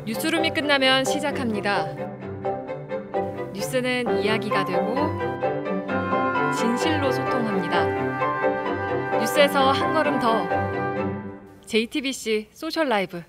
뉴스룸이 끝나면 시작합니다. 뉴스는 이야기가 되고 진실로 소통합니다. 뉴스에서 한 걸음 더. JTBC 소셜 라이브.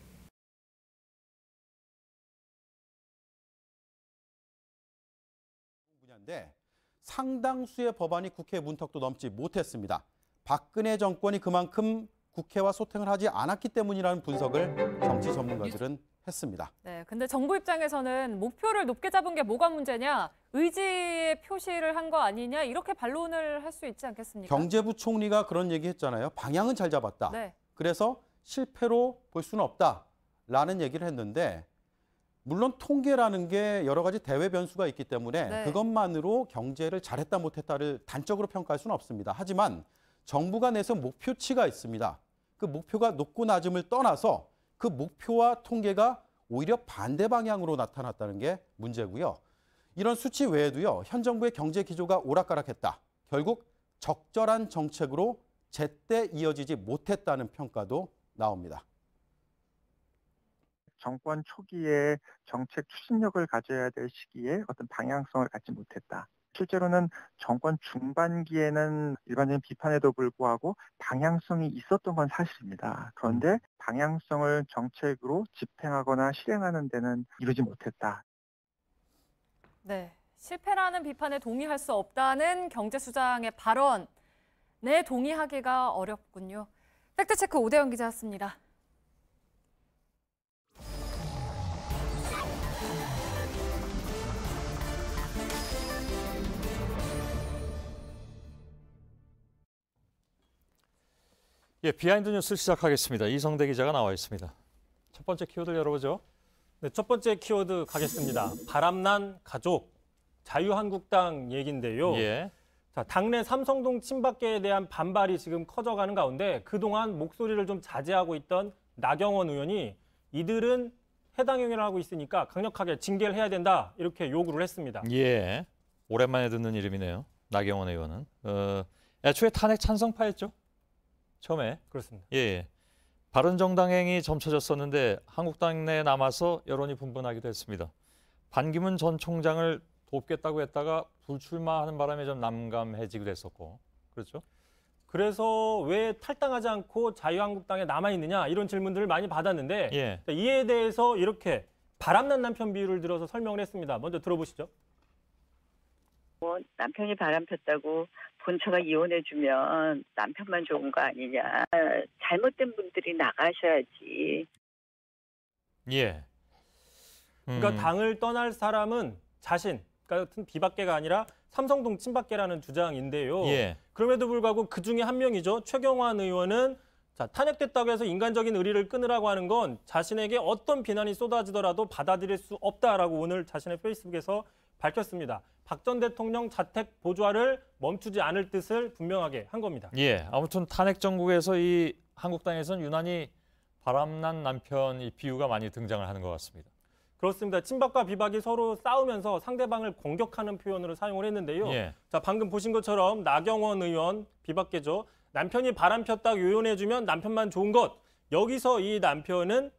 분야인데 상당수의 법안이 국회 문턱도 넘지 못했습니다. 박근혜 정권이 그만큼 국회와 소통을 하지 않았기 때문이라는 분석을 정치 전문가들은 했습니다. 네, 근데 정부 입장에서는 목표를 높게 잡은 게 뭐가 문제냐, 의지의 표시를 한 거 아니냐, 이렇게 반론을 할 수 있지 않겠습니까? 경제부 총리가 그런 얘기 했잖아요. 방향은 잘 잡았다. 네. 그래서 실패로 볼 수는 없다라는 얘기를 했는데 물론 통계라는 게 여러 가지 대외 변수가 있기 때문에 네. 그것만으로 경제를 잘했다 못했다를 단적으로 평가할 수는 없습니다. 하지만 정부가 내세운 목표치가 있습니다. 그 목표가 높고 낮음을 떠나서 그 목표와 통계가 오히려 반대 방향으로 나타났다는 게 문제고요. 이런 수치 외에도요. 현 정부의 경제 기조가 오락가락했다. 결국 적절한 정책으로 제때 이어지지 못했다는 평가도 나옵니다. 정권 초기에 정책 추진력을 가져야 될 시기에 어떤 방향성을 갖지 못했다. 실제로는 정권 중반기에는 일반적인 비판에도 불구하고 방향성이 있었던 건 사실입니다. 그런데 방향성을 정책으로 집행하거나 실행하는 데는 이루지 못했다. 네, 실패라는 비판에 동의할 수 없다는 경제수장의 발언에 동의하기가 어렵군요. 팩트체크 오대영 기자였습니다. 예, 비하인드 뉴스 시작하겠습니다. 이성대 기자가 나와 있습니다. 첫 번째 키워드 열어보죠. 네, 첫 번째 키워드 가겠습니다. 바람난 가족, 자유한국당 얘긴데요. 예. 자, 당내 삼성동 친박계에 대한 반발이 지금 커져가는 가운데 그동안 목소리를 좀 자제하고 있던 나경원 의원이 이들은 해당 행위를 하고 있으니까 강력하게 징계를 해야 된다 이렇게 요구를 했습니다. 예. 오랜만에 듣는 이름이네요. 나경원 의원은. 애초에 탄핵 찬성파였죠. 처음에. 그렇습니다. 예. 바른정당행이 점쳐졌었는데 한국당 내에 남아서 여론이 분분하기도 했습니다. 반기문 전 총장을 돕겠다고 했다가 불출마하는 바람에 좀 난감해지기도 했었고. 그렇죠? 그래서 왜 탈당하지 않고 자유한국당에 남아있느냐 이런 질문들을 많이 받았는데 예. 이에 대해서 이렇게 바람난 남편 비유를 들어서 설명을 했습니다. 먼저 들어보시죠. 남편이 바람 폈다고 본처가 이혼해주면 남편만 좋은 거 아니냐. 잘못된 분들이 나가셔야지. 예. 그러니까 당을 떠날 사람은 자신 같은 비박계가 아니라 삼성동 친박계라는 주장인데요. 예. 그럼에도 불구하고 그중에 한 명이죠. 최경환 의원은 자, 탄핵됐다고 해서 인간적인 의리를 끊으라고 하는 건 자신에게 어떤 비난이 쏟아지더라도 받아들일 수 없다라고 오늘 자신의 페이스북에서 밝혔습니다. 박 전 대통령 자택 보좌를 멈추지 않을 뜻을 분명하게 한 겁니다. 예. 아무튼 탄핵 정국에서 이 한국당에서는 유난히 바람난 남편 이 비유가 많이 등장을 하는 것 같습니다. 그렇습니다. 친박과 비박이 서로 싸우면서 상대방을 공격하는 표현으로 사용을 했는데요. 예. 자, 방금 보신 것처럼 나경원 의원, 비박계죠. 남편이 바람 폈다고 요연해주면 남편만 좋은 것. 여기서 이 남편은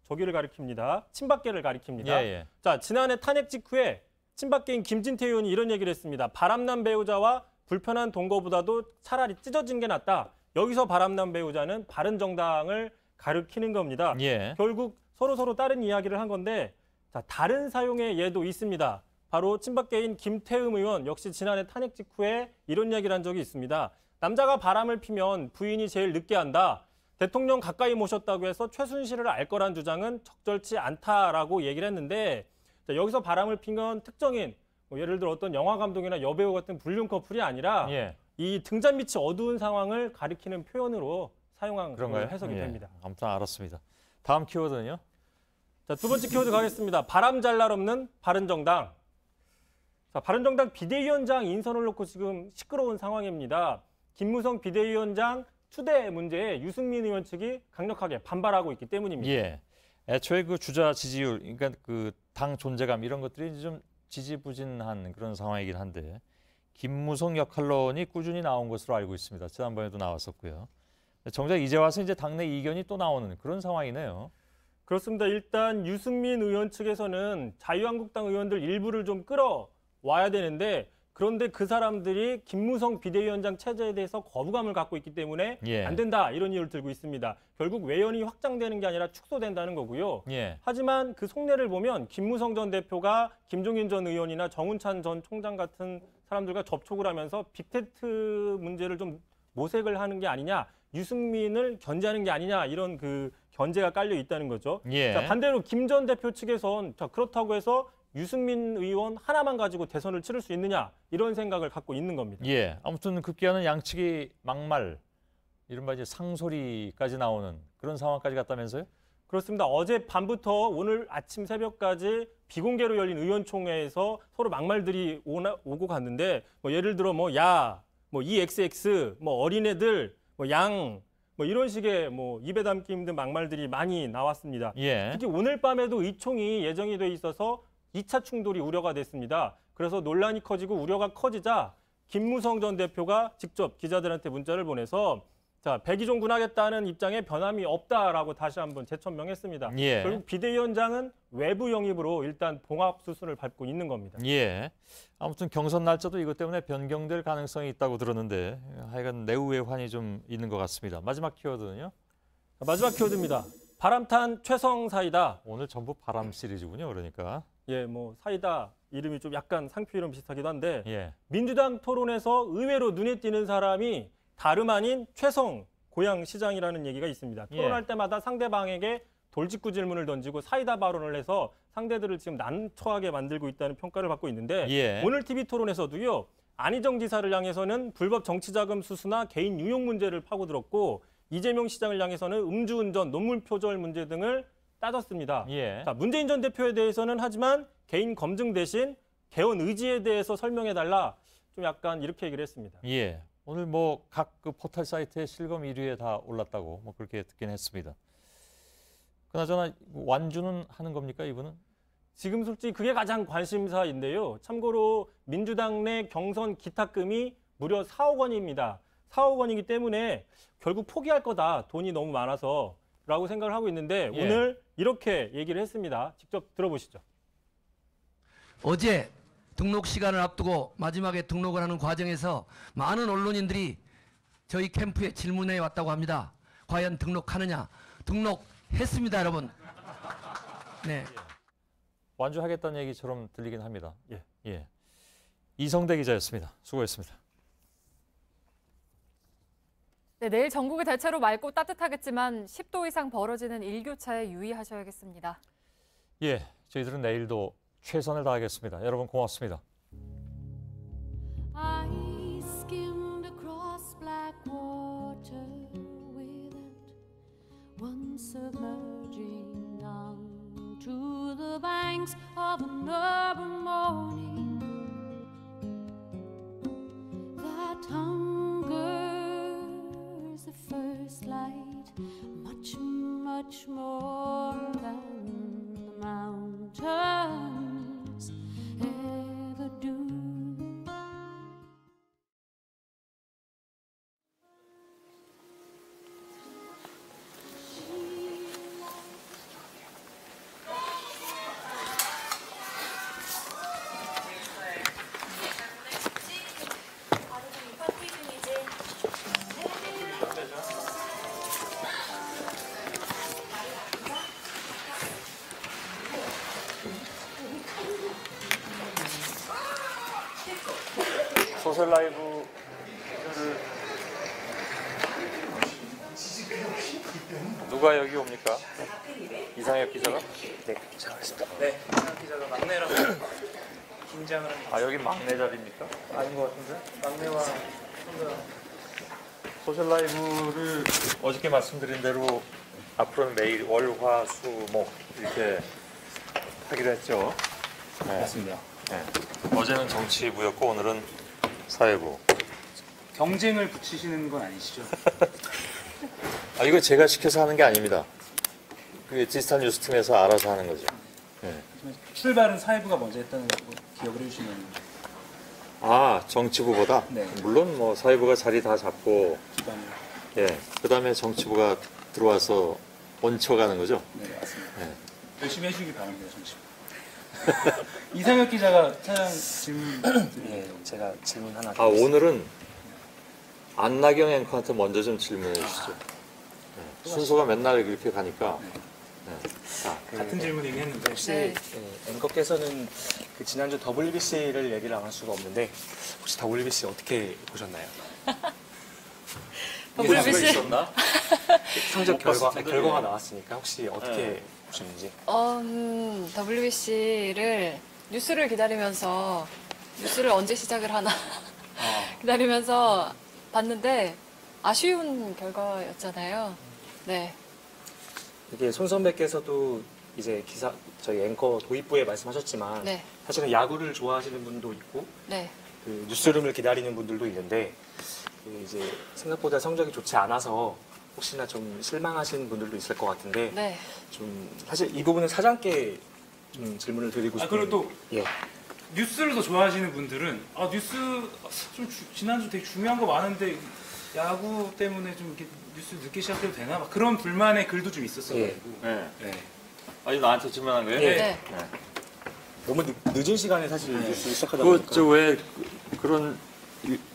저기를 가리킵니다. 친박계를 가리킵니다. 예, 예. 자, 지난해 탄핵 직후에 친박계인 김진태 의원이 이런 얘기를 했습니다. 바람난 배우자와 불편한 동거보다도 차라리 찢어진 게 낫다. 여기서 바람난 배우자는 바른정당을 가리키는 겁니다. 예. 결국 서로 다른 이야기를 한 건데 자, 다른 사용의 예도 있습니다. 바로 친박계인 김태흠 의원 역시 지난해 탄핵 직후에 이런 얘기를 한 적이 있습니다. 남자가 바람을 피면 부인이 제일 늦게 한다. 대통령 가까이 모셨다고 해서 최순실을 알 거란 주장은 적절치 않다라고 얘기를 했는데 자, 여기서 바람을 핀 건 특정인 예를 들어 어떤 영화 감독이나 여배우 같은 불륜 커플이 아니라 예. 이 등잔 밑이 어두운 상황을 가리키는 표현으로 사용한 그런가요? 해석이 예. 됩니다. 아무튼 알았습니다. 다음 키워드는요? 자, 두 번째 키워드 가겠습니다. 바람 잘 날 없는 바른정당. 자, 바른정당 비대위원장 인선을 놓고 지금 시끄러운 상황입니다. 김무성 비대위원장 추대 문제에 유승민 의원 측이 강력하게 반발하고 있기 때문입니다. 예. 애초에 그 주자 지지율, 그러니까 그 당 존재감 이런 것들이 좀 지지부진한 그런 상황이긴 한데 김무성 역할론이 꾸준히 나온 것으로 알고 있습니다. 지난번에도 나왔었고요. 정작 이제 와서 이제 당내 이견이 또 나오는 그런 상황이네요. 그렇습니다. 일단 유승민 의원 측에서는 자유한국당 의원들 일부를 좀 끌어와야 되는데 그런데 그 사람들이 김무성 비대위원장 체제에 대해서 거부감을 갖고 있기 때문에 예. 안 된다 이런 이유를 들고 있습니다. 결국 외연이 확장되는 게 아니라 축소된다는 거고요. 예. 하지만 그 속내를 보면 김무성 전 대표가 김종인 전 의원이나 정운찬 전 총장 같은 사람들과 접촉을 하면서 빅테크 문제를 좀 모색을 하는 게 아니냐, 유승민을 견제하는 게 아니냐 이런 그 견제가 깔려 있다는 거죠. 예. 자, 반대로 김 전 대표 측에선 자, 그렇다고 해서 유승민 의원 하나만 가지고 대선을 치를 수 있느냐 이런 생각을 갖고 있는 겁니다. 예. 아무튼 급기야는 양측이 막말, 이른바 이제 상소리까지 나오는 그런 상황까지 갔다면서요? 그렇습니다. 어제 밤부터 오늘 아침 새벽까지 비공개로 열린 의원총회에서 서로 막말들이 오고 갔는데 뭐 예를 들어 뭐 야, 뭐 EXX, 뭐 어린애들, 뭐 양, 뭐 이런 식의 뭐 입에 담기 힘든 막말들이 많이 나왔습니다. 예. 특히 오늘 밤에도 의총이 예정이 돼 있어서 2차 충돌이 우려가 됐습니다. 그래서 논란이 커지고 우려가 커지자 김무성 전 대표가 직접 기자들한테 문자를 보내서 자, 백의종군하겠다는 입장에 변함이 없다라고 다시 한번 재천명했습니다. 예. 결국 비대위원장은 외부 영입으로 일단 봉합 수순을 밟고 있는 겁니다. 예. 아무튼 경선 날짜도 이것 때문에 변경될 가능성이 있다고 들었는데 하여간 내후의 환이 좀 있는 것 같습니다. 마지막 키워드는요? 마지막 키워드입니다. 바람탄 최성 사이다. 오늘 전부 바람 시리즈군요. 그러니까. 예, 뭐 사이다 이름이 좀 약간 상표 이름 비슷하기도 한데 예. 민주당 토론에서 의외로 눈에 띄는 사람이 다름 아닌 최성 고양시장이라는 얘기가 있습니다. 토론할 때마다 상대방에게 돌직구 질문을 던지고 사이다 발언을 해서 상대들을 지금 난처하게 만들고 있다는 평가를 받고 있는데 예. 오늘 TV 토론에서도요. 안희정 지사를 향해서는 불법 정치자금 수수나 개인 유용 문제를 파고들었고 이재명 시장을 향해서는 음주운전, 논문 표절 문제 등을 따졌습니다. 예. 자, 문재인 전 대표에 대해서는 하지만 개인 검증 대신 개헌 의지에 대해서 설명해달라 좀 약간 이렇게 얘기를 했습니다. 예. 오늘 뭐 각 그 포털 사이트에 실검 1위에 다 올랐다고 뭐 그렇게 듣긴 했습니다. 그나저나 완주는 하는 겁니까 이분은? 지금 솔직히 그게 가장 관심사인데요. 참고로 민주당 내 경선 기탁금이 무려 4억 원입니다. 4억 원이기 때문에 결국 포기할 거다. 돈이 너무 많아서 라고 생각을 하고 있는데 예. 오늘 이렇게 얘기를 했습니다. 직접 들어보시죠. 어제 등록 시간을 앞두고 마지막에 등록을 하는 과정에서 많은 언론인들이 저희 캠프에 질문해 왔다고 합니다. 과연 등록하느냐? 등록했습니다, 여러분. 네. 완주하겠다는 얘기처럼 들리긴 합니다. 예. 예. 이성대 기자였습니다. 수고했습니다. 네, 내일 전국이 대체로 맑고 따뜻하겠지만 10도 이상 벌어지는 일교차에 유의하셔야겠습니다. 예, 저희들은 내일도 최선을 다하겠습니다. 여러분 고맙습니다. I skimmed across black water without once submerging onto the banks of an urban morning that hungers the first light much, much more than the mountains ever do. 소셜 라이브를 누가 여기 옵니까? 이상엽 기자가? 네, 잘하겠습니다. 네, 이상엽 기자가 막내라고 긴장을 합니다. 아, 여기 막내 자리입니까? 아닌 것 같은데? 막내와 혼자. 소셜 라이브를 어저께 말씀드린 대로 앞으로는 매일 월, 화, 수, 목 이렇게 하기로 했죠. 네. 맞습니다. 네. 어제는 정치부였고 오늘은 사회부. 경쟁을 붙이시는 건 아니시죠? 아, 이거 제가 시켜서 하는 게 아닙니다. 그게 디지털 뉴스팀에서 알아서 하는 거죠. 네. 출발은 사회부가 먼저 했다는 거 기억을 해주시면. 아, 정치부보다? 네. 물론 뭐 사회부가 자리 다 잡고 기반을. 예, 그다음에 정치부가 들어와서 얹혀가는 거죠? 네, 맞습니다. 네. 열심히 해주길 바랍니다, 정식. 이상혁 기자가 차장 질문. 네, 제가 질문 하나. 아, 오늘은 안나경 앵커한테 먼저 좀 질문해 주시죠. 네. 순서가 맨날 그렇게 가니까. 네. 자, 같은 질문이긴 했는데. 혹시 네. 앵커께서는 그 지난주 WBC를 얘기를 안 할 수가 없는데 혹시 WBC 어떻게 보셨나요? WBC? 있었나? 성적 못 봤을 텐데. 결과가 나왔으니까 혹시 어떻게 네. 보셨는지? WBC를 뉴스를 기다리면서 뉴스를 언제 시작을 하나 기다리면서 봤는데 아쉬운 결과였잖아요. 네. 이게 손 선배께서도 이제 저희 앵커 도입부에 말씀하셨지만 네. 사실은 야구를 좋아하시는 분도 있고 네. 그 뉴스룸을 기다리는 분들도 있는데 그 이제 생각보다 성적이 좋지 않아서 혹시나 좀 실망하시는 분들도 있을 것 같은데 네. 좀 사실 이 부분은 사장께 좀 질문을 드리고 싶은데 그리고 또 예. 뉴스를 더 좋아하시는 분들은 뉴스 좀 지난주 되게 중요한 거 많은데 야구 때문에 좀 이렇게 뉴스 늦게 시작해도 되나? 막 그런 불만의 글도 좀 있었어요. 예. 네. 네. 아니, 나한테 질문한 거예요? 예. 네. 너무 늦은 시간에 사실 뉴스 시작하다 보니까 왜 그런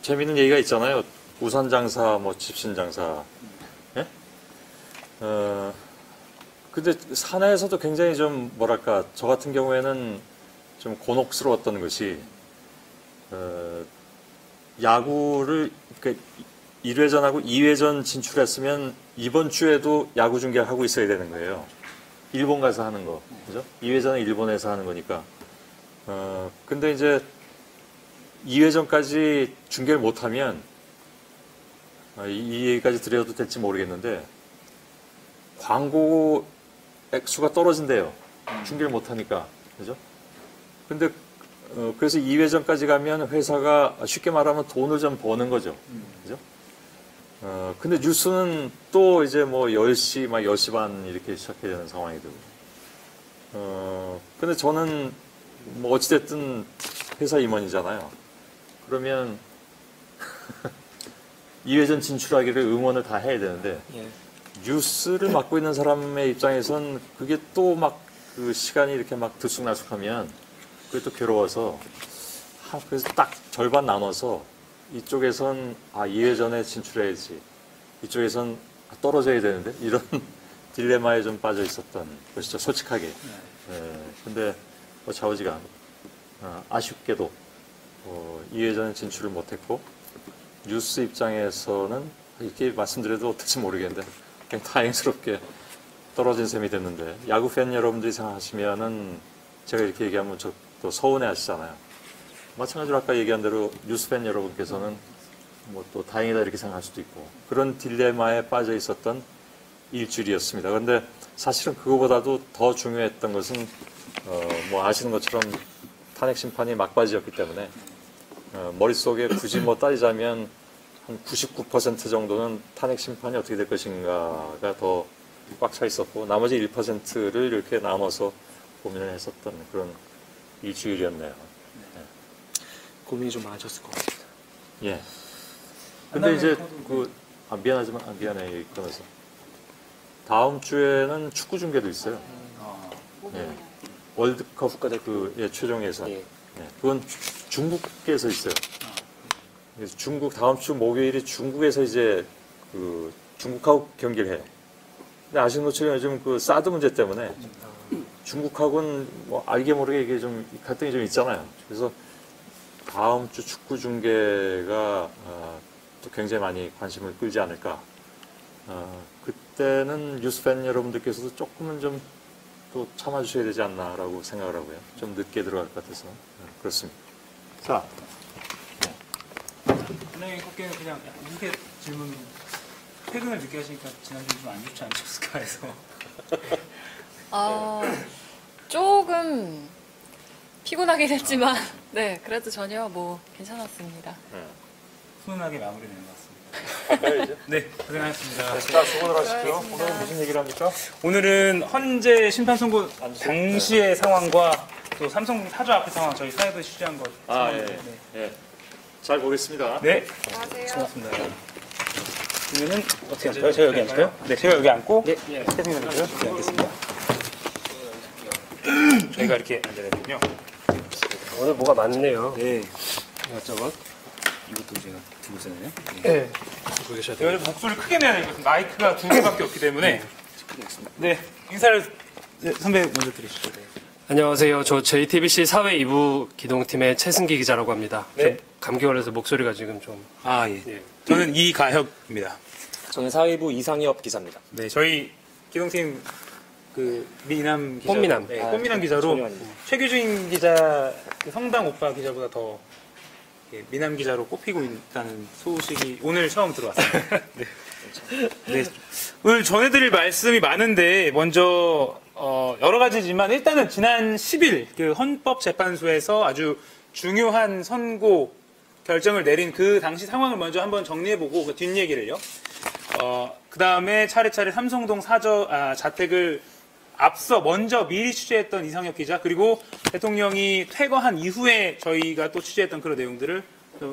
재밌는 얘기가 있잖아요. 우선 장사, 뭐 집신 장사. 예? 근데 사내에서도 굉장히 좀 뭐랄까 저 같은 경우에는 좀 곤혹스러웠던 것이 야구를 그러니까 1회전하고 2회전 진출했으면 이번 주에도 야구 중계를 하고 있어야 되는 거예요. 일본 가서 하는 거, 그죠? 2회전은 일본에서 하는 거니까. 근데 이제 2회전까지 중계를 못하면 이 얘기까지 드려도 될지 모르겠는데 광고 액수가 떨어진대요. 중계를 못하니까, 그죠? 근데 그래서 2회전까지 가면 회사가 쉽게 말하면 돈을 좀 버는 거죠, 그죠? 근데 뉴스는 또 이제 뭐 10시, 막 10시 반 이렇게 시작해야 되는 상황이 되고. 근데 저는 뭐 어찌됐든 회사 임원이잖아요. 그러면 2회전 진출하기를 응원을 다 해야 되는데 예. 뉴스를 맡고 있는 사람의 입장에선 그게 또 막 그 시간이 이렇게 막 들쑥날쑥하면 그게 또 괴로워서 그래서 딱 절반 나눠서 이쪽에선 2회전에 진출해야지 이쪽에선 떨어져야 되는데 이런 딜레마에 좀 빠져 있었던 것이죠, 솔직하게. 근데 뭐 좌우지간 아쉽게도 2회전 진출을 못했고 뉴스 입장에서는 이렇게 말씀드려도 어떨지 모르겠는데 그냥 다행스럽게 떨어진 셈이 됐는데 야구 팬 여러분들이 생각하시면은 제가 이렇게 얘기하면 또 서운해 하시잖아요. 마찬가지로 아까 얘기한 대로 뉴스 팬 여러분께서는 뭐 또 다행이다 이렇게 생각할 수도 있고 그런 딜레마에 빠져 있었던 일주일이었습니다. 그런데 사실은 그거보다도 더 중요했던 것은 뭐 아시는 것처럼 탄핵 심판이 막바지였기 때문에 머릿속에 굳이 뭐 따지자면 한 99% 정도는 탄핵 심판이 어떻게 될 것인가가 더 꽉 차 있었고 나머지 1%를 이렇게 나눠서 고민을 했었던 그런 일주일이었네요. 고민이 좀 많으셨을 것 같습니다. 예. 근데 이제 미안하지만 미안해 끊어서 다음 주에는 축구 중계도 있어요. 예. 월드컵 최종 예선. 예. 그건 중국에서 있어요. 그래서 중국 다음 주 목요일에 중국에서 이제 그 중국하고 경기를 해요. 근데 아시는 것처럼 요즘 그 사드 문제 때문에 중국하고는 뭐 알게 모르게 이게 좀 갈등이 좀 있잖아요. 그래서 다음 주 축구 중계가 또 굉장히 많이 관심을 끌지 않을까. 그때는 뉴스 팬 여러분들께서도 조금은 좀 또 참아주셔야 되지 않나라고 생각을 하고요. 좀 늦게 들어갈 것 같아서 그렇습니다. 자, 안나경 앵커께는 그냥 이렇게 질문 퇴근을 늦게 하시니까 지난주에 좀 안 좋지 않으셨을까 해서. 조금 피곤하긴 했지만 네 그래도 전혀 뭐 괜찮았습니다. 훈훈하게 마무리되는 것 같습니다. 네, 고생하셨습니다. 자, 수고들 하십시오. 오늘은 무슨 얘기를 합니까? 오늘은 헌재 심판 선고 당시의 상황과 또 삼성 사주 앞의 상황 저희 사회부에 취재한 것. 예. 잘 보겠습니다. 네, 안녕하세요. 고맙습니다. 그러면은 어떻게 할까요? 제가 여기 앉을까요? 네, 제가 여기 앉고 태승 선수 여기 앉겠습니다. 저희가 이렇게 앉아야 되군요. 오늘 뭐가 많네요. 네. 이것저것. 이것도 제가 들고 있었네요. 네. 들고 계셔야 돼요. 여기 목소리를 크게 내야 되거든요. 마이크가 2개밖에 없기 때문에. 네, 인사를 선배 먼저 드리시죠. 안녕하세요. 저 JTBC 사회 2부 기동팀의 최승기 기자라고 합니다. 네. 좀 감기 걸려서 목소리가 지금 좀. 아, 예. 저는 이가혁입니다. 저는 사회부 이상엽 기자입니다. 네, 저희 기동팀 그 미남 기자, 꽃미남. 네, 꽃미남 기자로 최규진 기자 그 성당 오빠 기자보다 더 미남 기자로 꼽히고 있다는 소식이 오늘 처음 들어왔습니다. 네. 네. 오늘 전해드릴 말씀이 많은데 먼저 여러 가지지만 일단은 지난 10일 그 헌법재판소에서 아주 중요한 선고 결정을 내린 그 당시 상황을 먼저 한번 정리해보고 그 뒷얘기를요. 그 다음에 차례차례 삼성동 자택을 앞서 먼저 미리 취재했던 이상엽 기자 그리고 대통령이 퇴거한 이후에 저희가 또 취재했던 그런 내용들을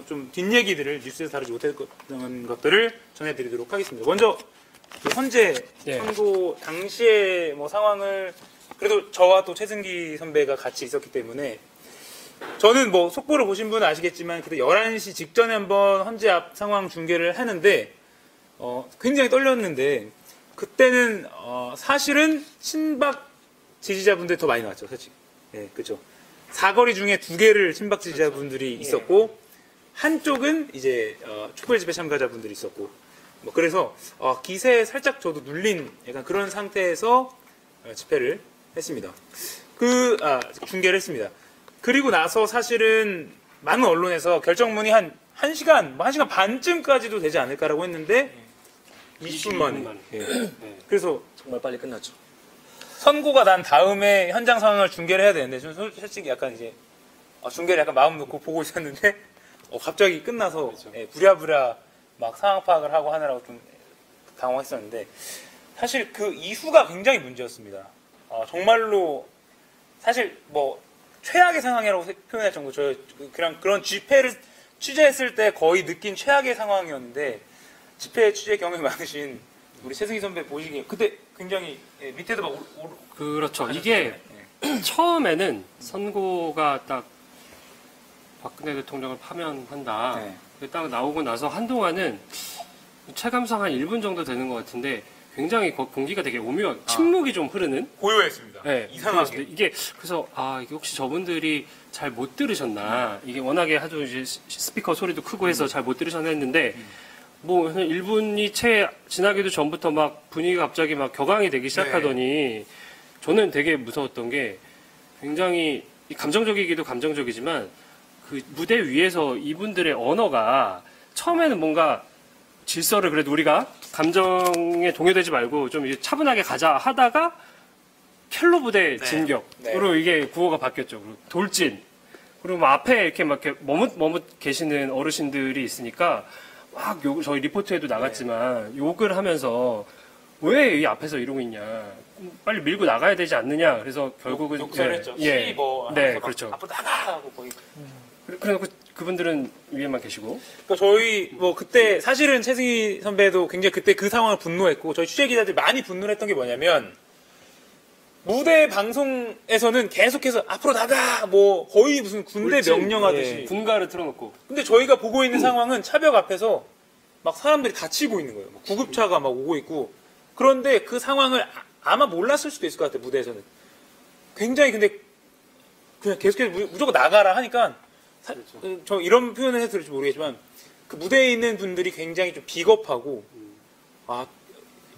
좀 뒷얘기들을 뉴스에서 다루지 못했던 것들을 전해드리도록 하겠습니다. 먼저 그 현재 선고 당시의 뭐 상황을 그래도 저와 또 최승기 선배가 같이 있었기 때문에 저는 뭐 속보를 보신 분은 아시겠지만 그때 11시 직전에 한번 헌재 앞 상황 중계를 하는데 굉장히 떨렸는데 그때는 사실은 친박 지지자분들이 더 많이 나왔죠, 솔직히. 네, 그렇죠. 사거리 중에 2개를 친박 지지자분들이 있었고 한쪽은 이제 촛불 집회 참가자분들이 있었고 뭐 그래서 기세에 살짝 저도 눌린 약간 그런 상태에서 집회를 했습니다. 중계를 했습니다. 그리고 나서 사실은 많은 언론에서 결정문이 한 1시간, 뭐 1시간 반쯤까지도 되지 않을까라고 했는데 20분 만에. 예. 그래서 정말 빨리 끝났죠. 선고가 난 다음에 현장 상황을 중계를 해야 되는데 저는 솔직히 약간 이제 중계를 약간 마음 놓고 보고 있었는데 갑자기 끝나서 부랴부랴 막 상황 파악을 하고 하느라고 좀 당황했었는데 사실 그 이후가 굉장히 문제였습니다. 정말로 사실 뭐 최악의 상황이라고 표현할 정도 그냥 그런 집회를 취재했을 때 거의 느낀 최악의 상황이었는데 집회 취재 경험이 많으신 우리 최승희 선배 보시기에 그때 굉장히 밑에도 막 그렇죠. 이게 처음에는 선고가 딱 박근혜 대통령을 파면한다. 딱 나오고 나서 한동안은 체감상 한 1분 정도 되는 것 같은데 굉장히 공기가 되게 오묘하게 침묵이 좀 흐르는 고요했습니다. 네, 이상하게 이게 그래서 이게 혹시 저분들이 잘 못 들으셨나 이게 워낙에 아주 이제 스피커 소리도 크고 해서 잘 못 들으셨나 했는데 뭐 1분이 채 지나기도 전부터 막 분위기가 갑자기 막 격앙이 되기 시작하더니 저는 되게 무서웠던 게 굉장히 감정적이기도 감정적이지만 그 무대 위에서 이분들의 언어가 처음에는 뭔가 질서를 그래도 우리가 감정에 동요되지 말고 좀 이제 차분하게 가자 하다가 켈로 부대 진격으로 이게 구호가 바뀌었죠. 그리고 돌진. 그리고 뭐 앞에 이렇게 막 이렇게 머뭇 계시는 어르신들이 있으니까 막 저희 리포트에도 나갔지만 욕을 하면서 왜 이 앞에서 이러고 있냐. 빨리 밀고 나가야 되지 않느냐. 그래서 결국은 욕설했죠. 네, 그렇죠. 앞으로 나가고 거의. 그래놓고 그분들은 위에만 계시고. 그러니까 저희 뭐 그때 사실은 최승희 선배도 굉장히 그때 그 상황을 분노했고 저희 취재 기자들이 많이 분노했던 게 뭐냐면 무대 방송에서는 계속해서 앞으로 나가 뭐 거의 무슨 군대 명령하듯이 군가를 틀어놓고. 근데 저희가 보고 있는 상황은 차벽 앞에서 막 사람들이 다치고 있는 거예요. 구급차가 막 오고 있고 그런데 그 상황을 아마 몰랐을 수도 있을 것 같아요. 무대에서는 굉장히 근데 그냥 계속해서 무조건 나가라 하니까 저 이런 표현을 해서 들을지 모르겠지만 그 무대에 있는 분들이 굉장히 좀 비겁하고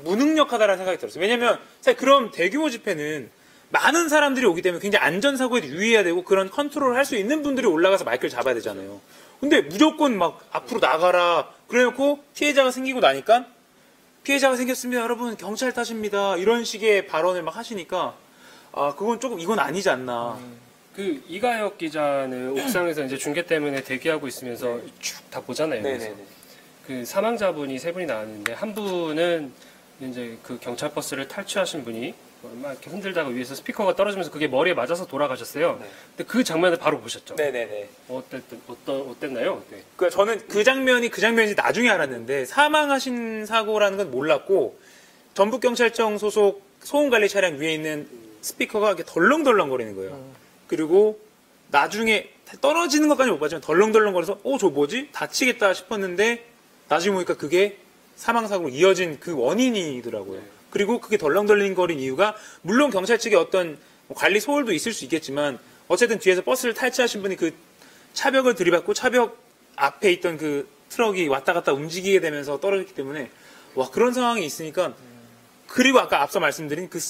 무능력하다라는 생각이 들었어요. 왜냐면 사실 그런 대규모 집회는 많은 사람들이 오기 때문에 굉장히 안전사고에도 유의해야 되고 그런 컨트롤을 할 수 있는 분들이 올라가서 마이크를 잡아야 되잖아요. 근데 무조건 막 앞으로 나가라 그래놓고 피해자가 생기고 나니까 피해자가 생겼습니다. 여러분 경찰 탓입니다. 이런 식의 발언을 막 하시니까 그건 조금 이건 아니지 않나. 그 이가혁 기자는 옥상에서 이제 중계 때문에 대기하고 있으면서 쭉 다 보잖아요. 그래서 그 사망자분이 3분이 나왔는데 한 분은 이제 그 경찰 버스를 탈취하신 분이 막 이렇게 흔들다가 위에서 스피커가 떨어지면서 그게 머리에 맞아서 돌아가셨어요. 근데 그 장면을 바로 보셨죠? 네네네. 어땠나요? 네. 그 저는 그 장면이 나중에 알았는데 사망하신 사고라는 건 몰랐고 전북경찰청 소속 소음관리 차량 위에 있는 스피커가 이렇게 덜렁덜렁거리는 거예요. 그리고 나중에 떨어지는 것까지 못 봤지만 덜렁덜렁거려서 저 뭐지? 다치겠다 싶었는데 나중에 보니까 그게 사망사고로 이어진 그 원인이더라고요. 그리고 그게 덜렁덜렁거린 이유가 물론 경찰 측의 어떤 관리 소홀도 있을 수 있겠지만 어쨌든 뒤에서 버스를 탈취하신 분이 그 차벽을 들이받고 차벽 앞에 있던 그 트럭이 왔다 갔다 움직이게 되면서 떨어졌기 때문에 와 그런 상황이 있으니까 그리고 아까 앞서 말씀드린 그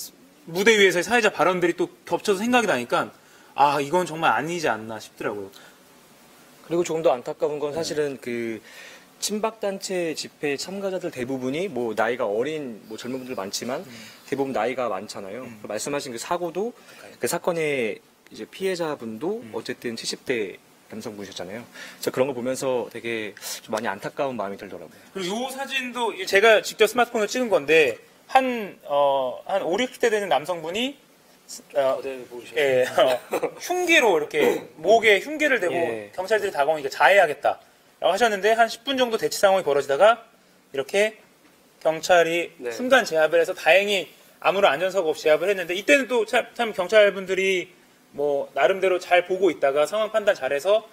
무대 위에서의 사회자 발언들이 또 겹쳐서 생각이 나니까 아 이건 정말 아니지 않나 싶더라고요. 그리고 조금 더 안타까운 건 사실은 그 친박단체 집회 참가자들 대부분이 뭐 나이가 어린 뭐 젊은 분들 많지만 대부분 나이가 많잖아요. 말씀하신 그 사고도 그 사건의 이제 피해자분도 어쨌든 70대 남성분이셨잖아요. 그래서 그런 거 보면서 되게 좀 많이 안타까운 마음이 들더라고요. 그리고 이 사진도 제가 직접 스마트폰으로 찍은 건데 한 5, 60대 되는 남성분이 흉기로 이렇게 목에 흉기를 대고 경찰들이 다가오니까 자해하겠다 라고 하셨는데 한 10분 정도 대치 상황이 벌어지다가 이렇게 경찰이 순간 제압을 해서 다행히 아무런 안전사고 없이 제압을 했는데 이때는 또 참 경찰분들이 뭐 나름대로 잘 보고 있다가 상황 판단 잘해서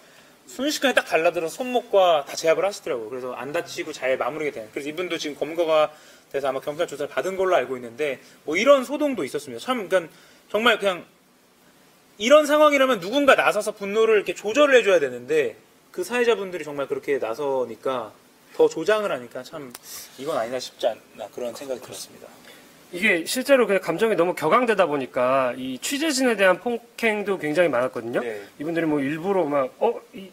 순식간에 딱 달라들어서 손목과 다 제압을 하시더라고요. 그래서 안 다치고 잘 마무리가 되는. 그래서 이분도 지금 검거가 돼서 아마 경찰 조사를 받은 걸로 알고 있는데 뭐 이런 소동도 있었습니다. 참 그러니까 정말 그냥 이런 상황이라면 누군가 나서서 분노를 이렇게 조절을 해줘야 되는데 그 사회자분들이 정말 그렇게 나서니까 더 조장을 하니까 참 이건 아니다 싶지 않나 그런 생각이 들었습니다. 이게 실제로 그냥 감정이 너무 격앙되다 보니까 이 취재진에 대한 폭행도 굉장히 많았거든요. 이분들이 뭐 일부러 막 이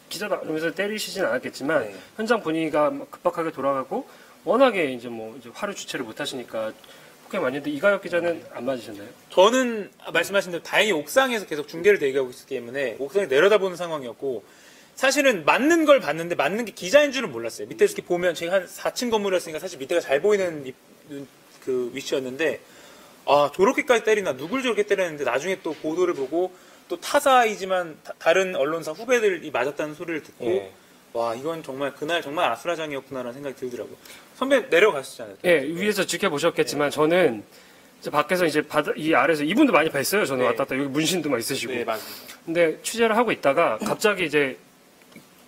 기자다 이러면서 때리시진 않았겠지만 현장 분위기가 막 급박하게 돌아가고 워낙에 이제 뭐 이제 화를 주체를 못 하시니까 폭행 많이 했는데 이가혁 기자는 안 맞으셨나요? 저는 말씀하신 대로 다행히 옥상에서 계속 중계를 대기하고 있었기 때문에 옥상에 내려다보는 상황이었고 사실은 맞는 걸 봤는데 맞는 게 기자인 줄은 몰랐어요. 밑에서 이렇게 보면 제가 한 4층 건물이었으니까 사실 밑에가 잘 보이는 그 위치였는데 아 저렇게까지 때리나 누굴 저렇게 때렸는데 나중에 또 보도를 보고 또 타사이지만 다른 언론사 후배들이 맞았다는 소리를 듣고 와 이건 정말 그날 정말 아수라장이었구나라는 생각이 들더라고요. 선배 내려가셨잖아요. 예, 위에서 지켜보셨겠지만 저는 이제 밖에서 이제 이 아래에서 이분도 많이 뵀어요. 저는 왔다 갔다 여기 문신도 막 있으시고. 네, 맞아요. 근데 취재를 하고 있다가 갑자기 이제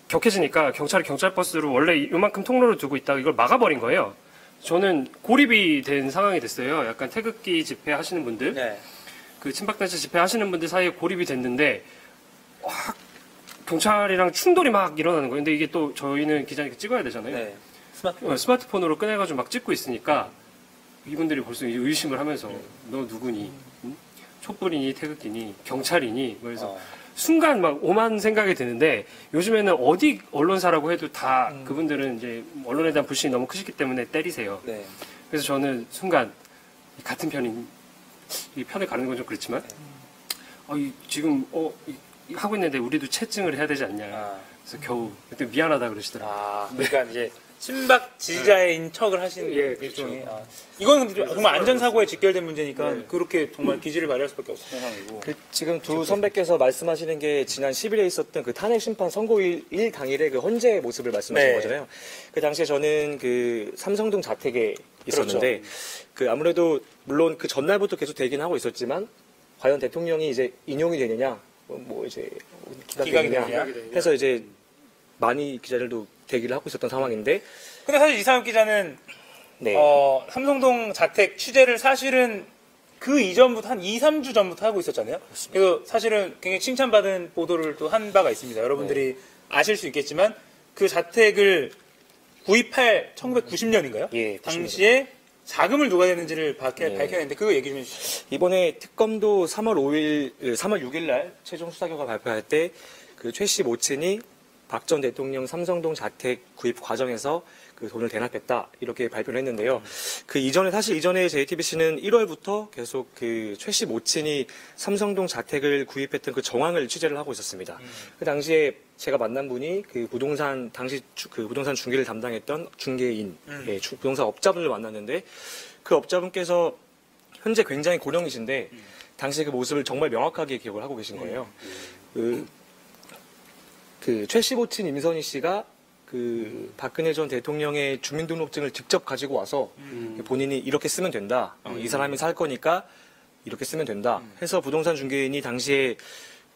격해지니까 경찰이 경찰버스를 원래 이만큼 통로를 두고 있다가 이걸 막아버린 거예요. 저는 고립이 된 상황이 됐어요. 약간 태극기 집회 하시는 분들, 그 친박단체 집회 하시는 분들 사이에 고립이 됐는데 확 경찰이랑 충돌이 막 일어나는 거예요. 근데 이게 또 저희는 기자니까 찍어야 되잖아요. 스마트폰으로 꺼내가지고 막 찍고 있으니까 이분들이 벌써 이제 의심을 하면서 너 누구니? 응? 촛불이니 태극기니 경찰이니? 그래서 순간 막 오만 생각이 드는데 요즘에는 어디 언론사라고 해도 다 그분들은 이제 언론에 대한 불신이 너무 크시기 때문에 때리세요. 그래서 저는 순간 같은 편인 이 편에 가는 건 좀 그렇지만 지금 하고 있는데 우리도 채증을 해야 되지 않냐. 그래서 겨우 그때 미안하다 그러시더라고요. 그러니까 이제 친박 지지자인 척을 하시는 일종의 이건 근데 정말 안전사고에 직결된 문제니까 그렇게 정말 기지를 발휘할 수밖에 없는 상황이고 지금 두 선배께서 말씀하시는 게 지난 10일에 있었던 그 탄핵 심판 선고일 당일의 그 헌재 모습을 말씀하신 거잖아요. 그 당시에 저는 그 삼성동 자택에 있었는데 그 아무래도 물론 그 전날부터 계속 대기는 하고 있었지만 과연 대통령이 이제 인용이 되느냐 뭐 이제 기각이 되느냐 해서 이제 많이 기자들도 대기를 하고 있었던 상황인데 근데 사실 이상엽 기자는 삼성동 자택 취재를 사실은 그 이전부터 한 2, 3주 전부터 하고 있었잖아요. 그래서 사실은 굉장히 칭찬받은 보도를 또 한 바가 있습니다. 여러분들이 아실 수 있겠지만 그 자택을 구입할 1990년인가요? 당시에 자금을 누가 냈는지를 밝혀냈는데 그거 얘기 좀 해주시죠. 이번에 특검도 3월 6일 날 최종 수사 결과 발표할 때 그 최씨 모친이 박 전 대통령 삼성동 자택 구입 과정에서 그 돈을 대납했다 이렇게 발표를 했는데요. 그 이전에 사실 이전에 JTBC는 1월부터 계속 그 최씨 모친이 삼성동 자택을 구입했던 그 정황을 취재를 하고 있었습니다. 그 당시에 제가 만난 분이 그 부동산 당시 그 부동산 중개를 담당했던 중개인, 부동산 업자분을 만났는데 그 업자분께서 현재 굉장히 고령이신데 당시 그 모습을 정말 명확하게 기억을 하고 계신 거예요. 그 최씨모친 임선희 씨가 그 박근혜 전 대통령의 주민등록증을 직접 가지고 와서 본인이 이렇게 쓰면 된다. 이 사람이 살 거니까 이렇게 쓰면 된다. 해서 부동산 중개인이 당시에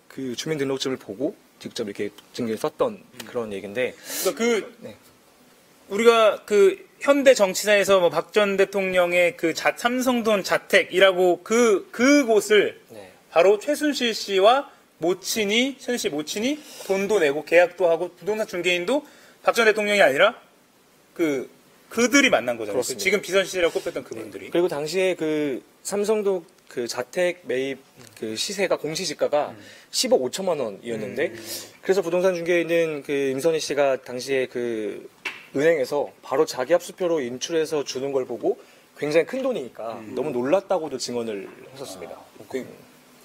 그 주민등록증을 보고 직접 이렇게 증빙을 썼던 그런 얘기인데. 그러니까 우리가 그 현대 정치사에서 뭐 박 전 대통령의 그 삼성동 자택이라고 그곳을 바로 최순실 씨와 모친이, 최순실 씨 모친이 돈도 내고 계약도 하고 부동산 중개인도 박 전 대통령이 아니라 그들이 만난 거잖아요. 그렇습니다. 지금 비선실이라고 꼽혔던 그분들이. 그리고 당시에 그 삼성동 그 자택 매입 그 시세가 공시지가가 10억 5천만 원이었는데 그래서 부동산 중개인은 그 임선희 씨가 당시에 그 은행에서 바로 자기 합수표로 인출해서 주는 걸 보고 굉장히 큰 돈이니까 너무 놀랐다고도 증언을 했었습니다.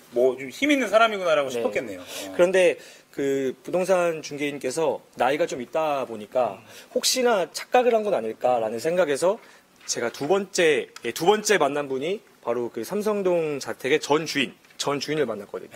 뭐 좀 힘 있는 사람이구나라고 싶었겠네요. 그런데 그 부동산 중개인께서 나이가 좀 있다 보니까 혹시나 착각을 한 건 아닐까라는 생각에서 제가 두 번째 만난 분이 바로 그 삼성동 자택의 전 주인을 만났거든요.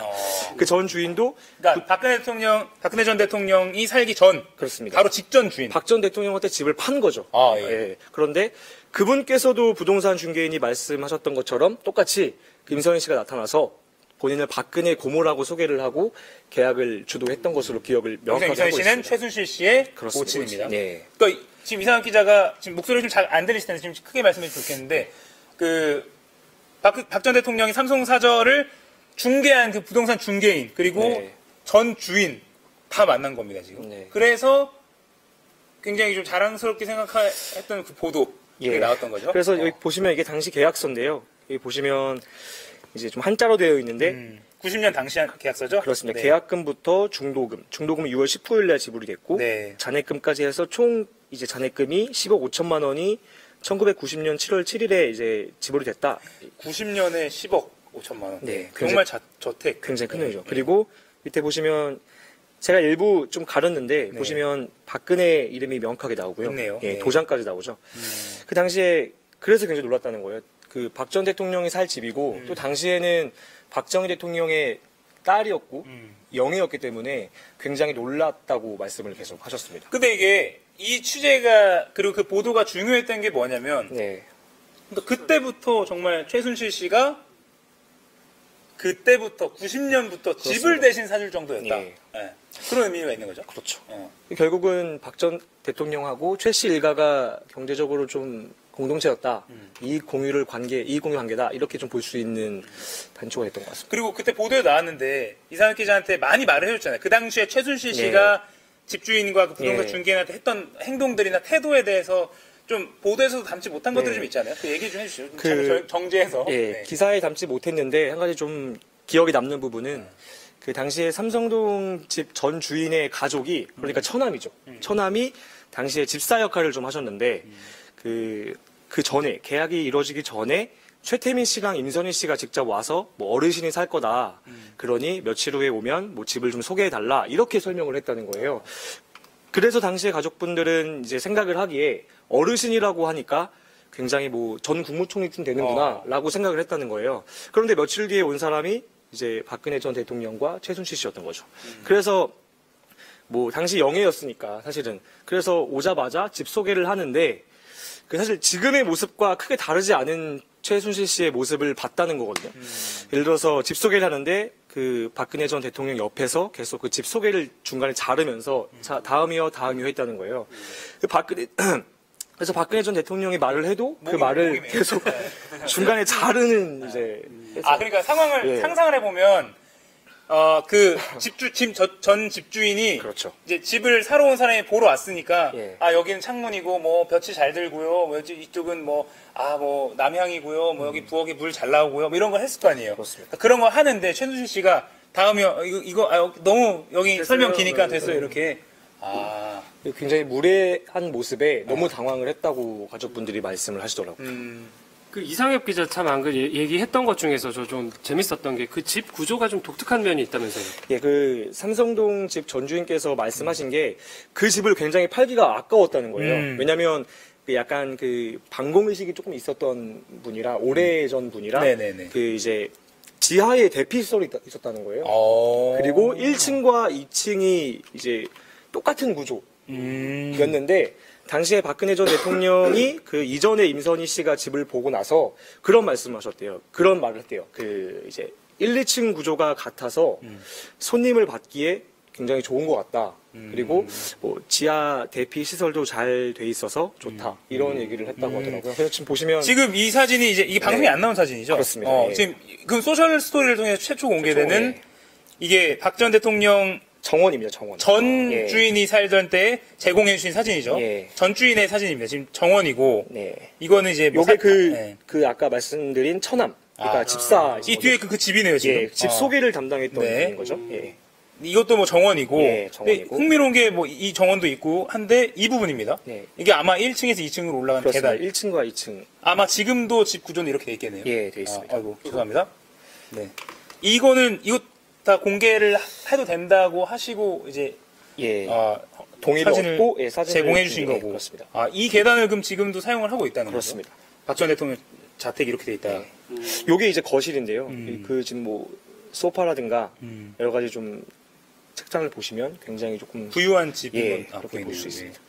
그 전 주인도 그러니까 박근혜 전 대통령이 살기 전 그렇습니다. 바로 직전 주인. 박 전 대통령한테 집을 판 거죠. 예. 그런데 그분께서도 부동산 중개인이 말씀하셨던 것처럼 똑같이 임선희 씨가 나타나서 본인을 박근혜 고모라고 소개를 하고 계약을 주도했던 것으로 기억을 명확하게 하고 임선희 있습니다. 씨는 최순실 씨의 그렇습니다. 모친입니다. 네. 그러니까 지금 이상한 기자가 지금 목소리 좀 잘 안 들리실 텐데 지금 크게 말씀해 주면 좋겠는데 박 전 대통령이 삼성 사저를 중개한 그 부동산 중개인 그리고 전 주인 다 만난 겁니다 지금. 그래서 굉장히 좀 자랑스럽게 생각했던 그 보도 그게 나왔던 거죠. 그래서 여기 보시면 이게 당시 계약서인데요. 여기 보시면 이제 좀 한자로 되어 있는데 90년 당시 계약서죠? 그렇습니다. 네. 계약금부터 중도금은 6월 19일 날 지불이 됐고 잔액금까지 해서 총 이제 잔액금이 10억 5천만 원이 1990년 7월 7일에 이제 지불이 됐다. 90년에 10억 5천만 원. 네, 정말 저택. 굉장히 큰 돈이죠. 그리고 밑에 보시면 제가 일부 좀 가렸는데 보시면 박근혜 이름이 명확하게 나오고요. 있네요. 예, 도장까지 나오죠. 그 당시에 그래서 굉장히 놀랐다는 거예요. 그 박 전 대통령이 살 집이고 또 당시에는 박정희 대통령의 딸이었고 영예였기 때문에 굉장히 놀랐다고 말씀을 계속 하셨습니다. 근데 이게 이 취재가 그리고 그 보도가 중요했던 게 뭐냐면 그러니까 그때부터 정말 최순실 씨가 그때부터 90년부터 집을 대신 사줄 정도였다. 네. 그런 의미가 있는 거죠. 그렇죠. 결국은 박 전 대통령하고 최 씨 일가가 경제적으로 좀 공동체였다. 이익 공유 관계다. 이렇게 좀 볼 수 있는 단초가 됐던 것 같습니다. 그리고 그때 보도에 나왔는데 이상한 기자한테 많이 말을 해줬잖아요. 그 당시에 최순실 씨가 집주인과 그 부동산 중개인한테 했던 행동들이나 태도에 대해서 좀 보도에서도 담지 못한 것들이 좀 있잖아요. 그 얘기 좀 해주시죠. 정제해서. 기사에 담지 못했는데 한 가지 좀 기억에 남는 부분은 그 당시에 삼성동 집 전 주인의 가족이 그러니까 처남이죠. 처남이 당시에 집사 역할을 좀 하셨는데 그 전에 계약이 이루어지기 전에 최태민 씨랑 임선희 씨가 직접 와서 뭐 어르신이 살 거다. 그러니 며칠 후에 오면 뭐 집을 좀 소개해 달라. 이렇게 설명을 했다는 거예요. 그래서 당시에 가족분들은 이제 생각을 하기에 어르신이라고 하니까 굉장히 뭐 전 국무총리쯤 되는구나라고 생각을 했다는 거예요. 그런데 며칠 뒤에 온 사람이 이제 박근혜 전 대통령과 최순실 씨였던 거죠. 그래서 뭐 당시 영예였으니까 사실은 그래서 오자마자 집 소개를 하는데 그 사실 지금의 모습과 크게 다르지 않은 최순실 씨의 모습을 봤다는 거거든요. 예를 들어서 집 소개를 하는데 그 박근혜 전 대통령 옆에서 계속 그 집 소개를 중간에 자르면서 자, 다음이요 했다는 거예요. 그래서 박근혜 전 대통령이 말을 해도 그 말을 계속 중간에 자르는 이제. 그러니까 상황을 상상을 해보면 그 전 집주인이 그렇죠. 이제 집을 사러 온 사람이 보러 왔으니까 여기는 창문이고 뭐 볕이 잘 들고요. 뭐 이쪽은 뭐 남향이고요. 뭐 여기 부엌에 물 잘 나오고요. 뭐 이런 걸 했을 거 아니에요. 그렇습니다. 그런 거 하는데 최순실 씨가 다음이요. 이거 너무 여기 됐어요? 설명 기니까 됐어요. 이렇게. 굉장히 무례한 모습에 너무 당황을 했다고 가족분들이 말씀을 하시더라고요. 그 이상엽 기자 참 안 그 얘기했던 것 중에서 저 좀 재밌었던 게 그 집 구조가 좀 독특한 면이 있다면서요? 예, 그 삼성동 집 전주인께서 말씀하신 게 그 집을 굉장히 팔기가 아까웠다는 거예요. 왜냐하면 그 약간 그 방공의식이 조금 있었던 분이라 오래전 분이라 네네네. 그 이제 지하에 대피 시설이 있었다는 거예요. 그리고 1층과 2층이 이제 똑같은 구조였는데 당시에 박근혜 전 대통령이 그 이전에 임선희 씨가 집을 보고 나서 그런 말씀을 하셨대요. 그런 말을 했대요. 그 이제 1, 2층 구조가 같아서 손님을 받기에 굉장히 좋은 것 같다. 그리고 뭐 지하 대피 시설도 잘 돼 있어서 좋다. 이런 얘기를 했다고 하더라고요. 그래서 지금 보시면 지금 이 사진이 이제 이게 방송이 안 나온 사진이죠? 그렇습니다. 예. 지금 그 소셜 스토리를 통해서 최초 공개되는 이게 박 전 대통령 정원입니다. 정원. 전 예. 주인이 살던 때 제공해 주신 사진이죠. 예. 전 주인의 사진입니다. 지금 정원이고 네. 이거는 이제 뭐 요게 그 아까 말씀드린 처남. 그러니까 집사. 이 뒤에 그 집이네요, 지금. 예, 집 소개를 담당했던 분인 거죠. 예. 이것도 뭐 정원이고, 예, 정원이고. 흥미로운 게 뭐 이 정원도 있고 한데 이 부분입니다. 네. 이게 아마 1층에서 2층으로 올라가는 그렇습니다. 계단. 1층과 2층. 아마 지금도 집 구조는 이렇게 돼 있겠네요. 예, 돼 있습니다. 아이고, 죄송합니다. 네. 이거 다 공개를 해도 된다고 하시고 이제 예. 동의를 사진을 얻고 예, 사진을 제공해 주신 거고. 그렇습니다. 이 계단을 그럼 지금도 사용을 하고 있다는 그렇습니다. 거죠. 박 전 대통령 자택이 이렇게 돼 있다. 요게 이제 거실인데요. 그 지금 뭐 소파라든가 여러 가지 좀 책장을 보시면 굉장히 조금 부유한 집인 예, 건 그렇게 볼 수 보이네요. 있습니다.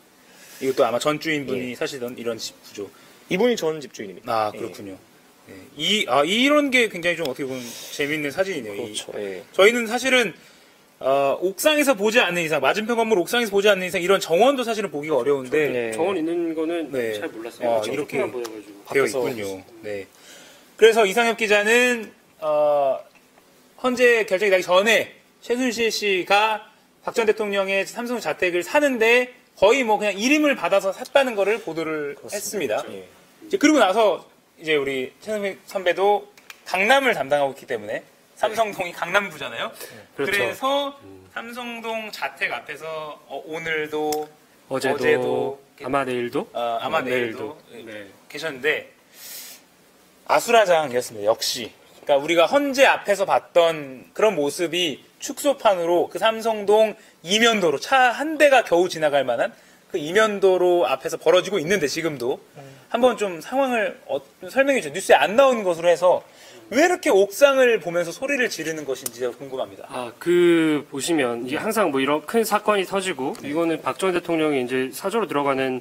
이것도 아마 전 주인분이 사시던 이런 집 구조. 이분이 전 집주인입니다. 그렇군요. 예. 이런 게 굉장히 좀 어떻게 보면 재밌는 사진이네요. 그렇죠. 예. 저희는 사실은 옥상에서 보지 않는 이상, 맞은편 건물 옥상에서 보지 않는 이상 이런 정원도 사실은 보기가 어려운데 네. 정원 있는 거는 네. 잘 몰랐어요. 이렇게 조금만 보여가지고. 되어 있군요. 네. 그래서 이상엽 기자는 헌재 결정이 나기 전에 최순실 씨가 박 전 대통령의 삼성 자택을 사는데 거의 뭐 그냥 이름을 받아서 샀다는 거를 보도를 했습니다. 예. 이제 그리고 나서 이제 우리 최승민 선배도 강남을 담당하고 있기 때문에 삼성동이 강남구잖아요. 그렇죠. 그래서 삼성동 자택 앞에서 오늘도 어제도 아마 내일도 아마 내일도 네. 계셨는데 아수라장이었습니다. 역시. 그러니까 우리가 헌재 앞에서 봤던 그런 모습이 축소판으로 그 삼성동 이면도로 차 한 대가 겨우 지나갈 만한 그 이면도로 앞에서 벌어지고 있는데 지금도 한번 좀 상황을 좀 설명해 주세요. 뉴스에 안 나온 것으로 해서 왜 이렇게 옥상을 보면서 소리를 지르는 것인지 궁금합니다. 그 보시면 이게 항상 뭐 이런 큰 사건이 터지고 이거는 박 전 대통령이 이제 사저로 들어가는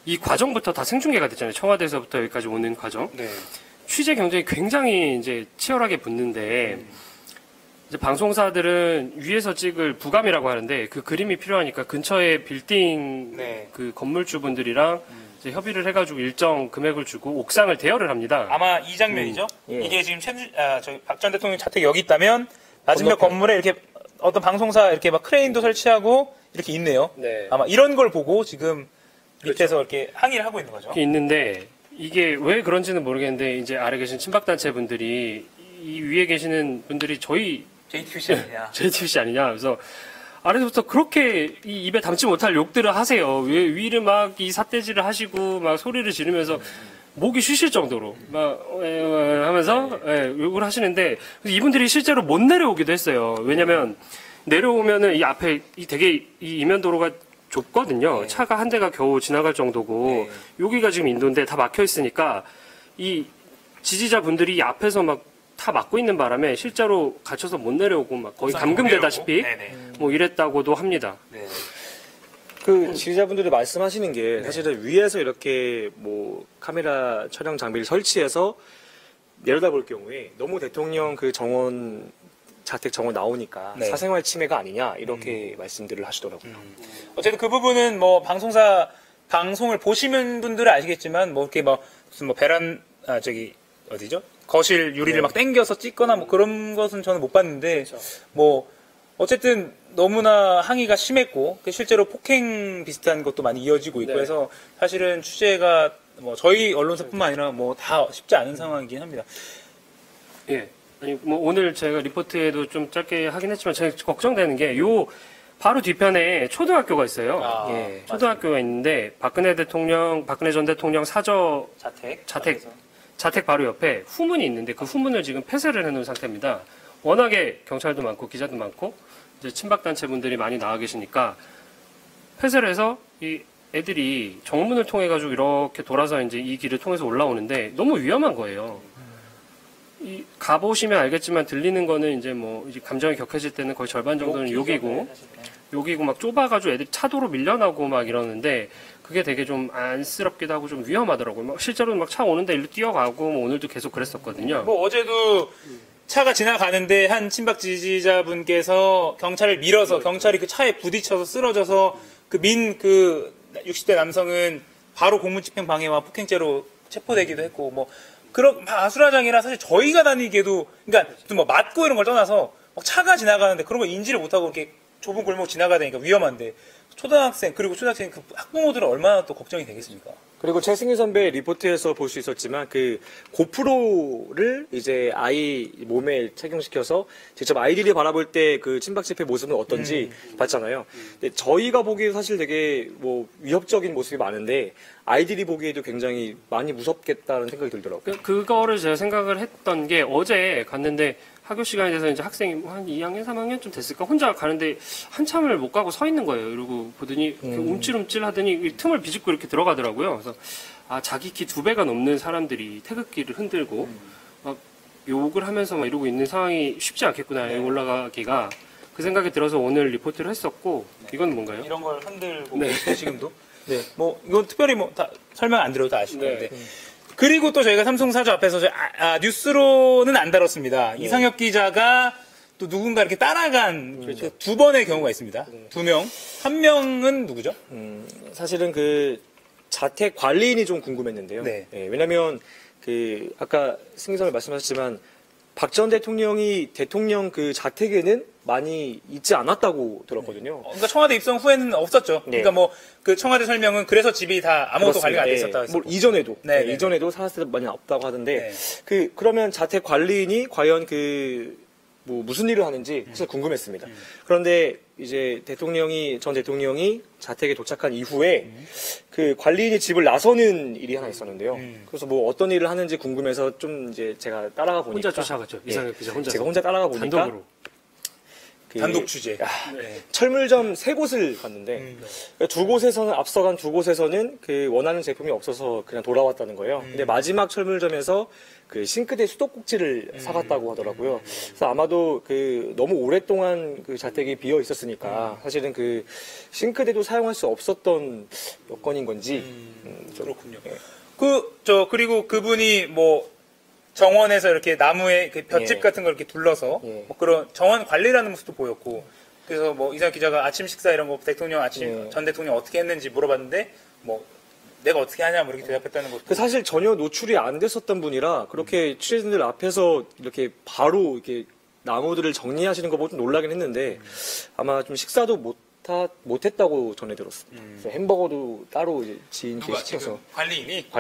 이 과정부터 다 생중계가 됐잖아요. 청와대에서부터 여기까지 오는 과정. 네. 취재 경쟁이 굉장히 이제 치열하게 붙는데 이제 방송사들은 위에서 찍을 부감이라고 하는데 그 그림이 필요하니까 근처에 빌딩 그 건물주분들이랑 이제 협의를 해가지고 일정 금액을 주고 옥상을 대여를 합니다. 아마 이 장면이죠. 예. 이게 지금 박 전 대통령 자택이 여기 있다면 맞은편 건물에 이렇게 어떤 방송사 이렇게 막 크레인도 설치하고 이렇게 있네요. 네. 아마 이런 걸 보고 지금 밑에서 이렇게 항의를 하고 있는 거죠. 이렇게 있는데 이게 왜 그런지는 모르겠는데 이제 아래 계신 친박단체 분들이 이 위에 계시는 분들이 저희 JTBC 아니냐. JTBC 아니냐. 그래서 아래서부터 그렇게 이 입에 담지 못할 욕들을 하세요. 왜 위를 막 이 삿대질을 하시고 막 소리를 지르면서 목이 쉬실 정도로 막 하면서 욕을 하시는데 이분들이 실제로 못 내려오기도 했어요. 왜냐면 내려오면은 이 앞에 되게 이 이면도로가 좁거든요. 차가 한 대가 겨우 지나갈 정도고 여기가 지금 인도인데 다 막혀 있으니까 이 지지자분들이 이 앞에서 막 다 막고 있는 바람에 실제로 갇혀서 못 내려오고 막 거의 감금되다시피 뭐 이랬다고도 합니다. 그 지지자분들이 말씀하시는 게 사실은 위에서 이렇게 뭐 카메라 촬영 장비를 설치해서 내려다볼 경우에 너무 대통령 그 정원 자택 정원 나오니까 사생활 침해가 아니냐 이렇게 말씀들을 하시더라고요. 어쨌든 그 부분은 뭐 방송사 방송을 보시는 분들은 아시겠지만 뭐 이렇게 뭐 무슨 뭐 어디죠? 거실 유리를 막 당겨서 찍거나 뭐 그런 것은 저는 못 봤는데 뭐 어쨌든 너무나 항의가 심했고 실제로 폭행 비슷한 것도 많이 이어지고 있고 해서 사실은 취재가 뭐 저희 언론사뿐만 아니라 뭐 다 쉽지 않은 상황이긴 합니다. 예. 아니 뭐 오늘 제가 리포트에도 좀 짧게 하긴 했지만 제가 걱정되는 게 요 바로 뒤편에 초등학교가 있어요. 예. 초등학교가 있는데 박근혜 전 대통령 사저 자택 바로 옆에 후문이 있는데 그 후문을 지금 폐쇄를 해놓은 상태입니다. 워낙에 경찰도 많고 기자도 많고 이제 친박단체 분들이 많이 나와 계시니까 폐쇄를 해서 이 애들이 정문을 통해 가지고 이렇게 돌아서 이제 이 길을 통해서 올라오는데 너무 위험한 거예요. 가보시면 알겠지만 들리는 거는 이제 뭐 이제 감정이 격해질 때는 거의 절반 정도는 욕이고 막 좁아가지고 애들이 차도로 밀려나고 막 이러는데 그게 되게 좀 안쓰럽기도 하고 좀 위험하더라고요. 막 실제로는 막 차 오는데 일로 뛰어가고 뭐 오늘도 계속 그랬었거든요. 뭐 어제도 차가 지나가는데 한 친박 지지자분께서 경찰을 밀어서 경찰이 그 차에 부딪혀서 쓰러져서 그 60대 남성은 바로 공무집행 방해와 폭행죄로 체포되기도 했고 뭐 그런 아수라장이라 사실 저희가 다니기에도 그러니까 뭐 맞고 이런 걸 떠나서 막 차가 지나가는데 그런 걸 인지를 못하고 이렇게 좁은 골목 지나가야 되니까 위험한데 초등학생 그리고 초등학생 그 학부모들은 얼마나 또 걱정이 되겠습니까? 그리고 최승희 선배 리포트에서 볼 수 있었지만 그 고프로를 이제 아이 몸에 착용시켜서 직접 아이들이 바라볼 때 그 친박 집회 모습은 어떤지 봤잖아요. 근데 저희가 보기에 사실 되게 뭐 위협적인 모습이 많은데 아이들이 보기에도 굉장히 많이 무섭겠다는 생각이 들더라고요. 그거를 제가 생각을 했던 게 어제 갔는데 학교 시간에 돼서 이제 학생이 한 2학년, 3학년쯤 됐을까? 혼자 가는데 한참을 못 가고 서 있는 거예요. 이러고 보더니 움찔움찔 하더니 이 틈을 비집고 이렇게 들어가더라고요. 그래서 자기 키 2배가 넘는 사람들이 태극기를 흔들고 막 욕을 하면서 막 이러고 있는 상황이 쉽지 않겠구나. 올라가기가. 그 생각이 들어서 오늘 리포트를 했었고 이건 뭔가요? 이런 걸 흔들고 지금도? 네. 뭐 이건 특별히 뭐 다 설명 안 드려도 다 아실 건데. 그리고 또 저희가 삼성사주 앞에서 뉴스로는 안 다뤘습니다. 이상엽 기자가 또 누군가 이렇게 따라간 그 2번의 경우가 있습니다. 2명. 한 명은 누구죠? 사실은 그 자택 관리인이 좀 궁금했는데요. 왜냐면 그 아까 승희 선배 말씀하셨지만 박 전 대통령이 대통령 그 자택에는 많이 있지 않았다고 들었거든요. 그러니까 청와대 입성 후에는 없었죠. 그러니까 뭐 그 청와대 설명은 그래서 집이 다 아무것도 관리가 안 돼 있었다. 뭐 이전에도 이전에도 살았을 때 많이 없다고 하던데 그러면 자택 관리인이 과연 그 뭐 무슨 일을 하는지 사실 궁금했습니다. 그런데 이제 전 대통령이 자택에 도착한 이후에 그 관리인이 집을 나서는 일이 하나 있었는데요. 그래서 뭐 어떤 일을 하는지 궁금해서 좀 이제 제가 따라가 보니까 혼자 쫓아갔죠. 이상엽 기자 혼자. 제가 혼자 따라가 보니까 단독으로. 단독 취재. 철물점 3곳을 갔는데 2곳에서는 앞서간 2곳에서는 그 원하는 제품이 없어서 그냥 돌아왔다는 거예요. 근데 마지막 철물점에서 그 싱크대 수도꼭지를 사갔다고 하더라고요. 그래서 아마도 그 너무 오랫동안 그 자택이 비어 있었으니까 사실은 그 싱크대도 사용할 수 없었던 여건인 건지 그렇군요. 그리고 그분이 뭐 정원에서 이렇게 나무에 그 볏짚 같은 걸 이렇게 둘러서 뭐 그런 정원 관리라는 모습도 보였고 그래서 뭐 이상엽 기자가 아침 식사 이런 거 전 대통령 어떻게 했는지 물어봤는데 뭐 내가 어떻게 하냐 뭐 이렇게 대답했다는 것도 사실 전혀 노출이 안 됐었던 분이라 그렇게 취재진들 앞에서 이렇게 바로 이렇게 나무들을 정리하시는 거 보고 좀 놀라긴 했는데 아마 좀 식사도 못했다고 전해 들었습니다. 그래서 햄버거도 따로 이제 지인께 시켜서 관리인이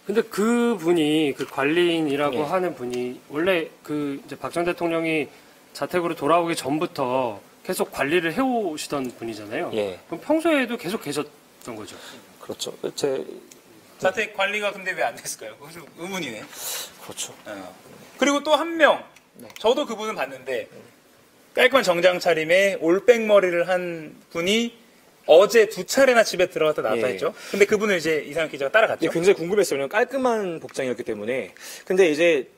근데 그분이 그 관리인이라고 하는 분이 원래 그 이제 박 전 대통령이 자택으로 돌아오기 전부터 계속 관리를 해오시던 분이잖아요. 그럼 평소에도 계속 계셨던 거죠. 그렇죠. 자택 관리가 근데 왜 안 됐을까요? 그거 좀 의문이네. 그렇죠. 그리고 또 한 명. 저도 그분은 봤는데 깔끔한 정장 차림에 올백머리를 한 분이 어제 2차례나 집에 들어갔다 나왔다 했죠. 근데 그분을 이제 이상엽 기자가 따라갔죠. 굉장히 궁금했어요. 왜냐면 깔끔한 복장이었기 때문에. 근데 이제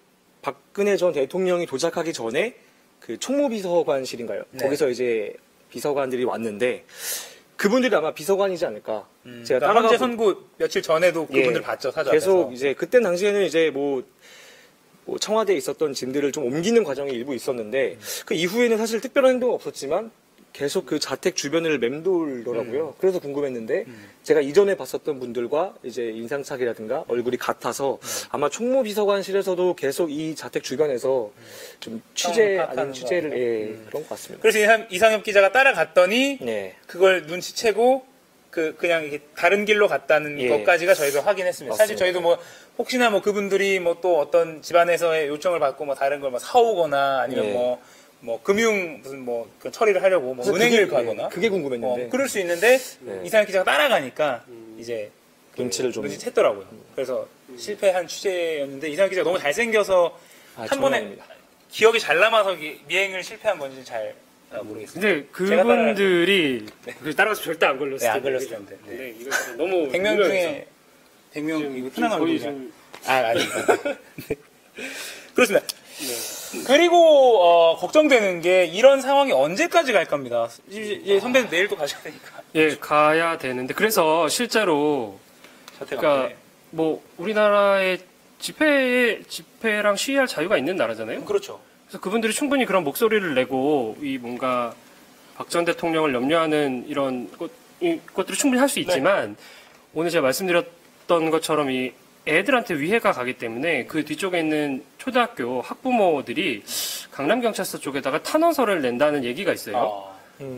박근혜 전 대통령이 도착하기 전에 그 총무비서관실인가요? 거기서 이제 비서관들이 왔는데 그분들이 아마 비서관이지 않을까. 제가 그러니까 헌재 선고 며칠 전에도 그분들 봤죠. 사주 계속 앞에서. 이제 그때 당시에는 이제 뭐 청와대에 있었던 짐들을 좀 옮기는 과정이 일부 있었는데 그 이후에는 사실 특별한 행동은 없었지만 계속 그 자택 주변을 맴돌더라고요. 그래서 궁금했는데 제가 이전에 봤었던 분들과 이제 인상착이라든가 얼굴이 같아서 아마 총무비서관실에서도 계속 이 자택 주변에서 좀 취재를 그런 것 같습니다. 그래서 이상엽 기자가 따라갔더니 그걸 눈치채고 그냥 이렇게 다른 길로 갔다는 것까지가 저희가 확인했습니다. 사실 저희도 뭐 혹시나 뭐 그분들이 뭐 또 어떤 집안에서의 요청을 받고 뭐 다른 걸 뭐 사오거나 아니면 뭐 금융 무슨 뭐 그 처리를 하려고 뭐 은행을 가거나 그게 궁금했는데 그럴 수 있는데 이상엽 기자가 따라가니까 이제 눈치를 좀 눈치챘더라고요. 그래서 실패한 취재였는데 이상엽 기자가 너무 잘생겨서 한 번에 기억이 잘 남아서 미행을 실패한 건지 잘 모르겠습니다. 근데 제가 그분들이 따라가서 절대 안 걸렸을 네, 안 텐데. 걸렸을 텐데. 네. 네, 이거 너무 100명 중에 100명 흔한 거의 얼굴이야. 좀 아닙니다. 네. 그렇습니다. 그리고 걱정되는 게 이런 상황이 언제까지 갈 겁니다. 이제 선배는 내일 또 가셔야 되니까. 예, 가야 되는데 그래서 실제로 그러니까 뭐 우리나라의 집회랑 시위할 자유가 있는 나라잖아요. 그렇죠. 그래서 그분들이 충분히 그런 목소리를 내고 이 뭔가 박 전 대통령을 염려하는 이런 것들을 충분히 할 수 있지만 오늘 제가 말씀드렸던 것처럼 이 애들한테 위해가 가기 때문에 그 뒤쪽에 있는 초등학교 학부모들이 강남경찰서 쪽에다가 탄원서를 낸다는 얘기가 있어요.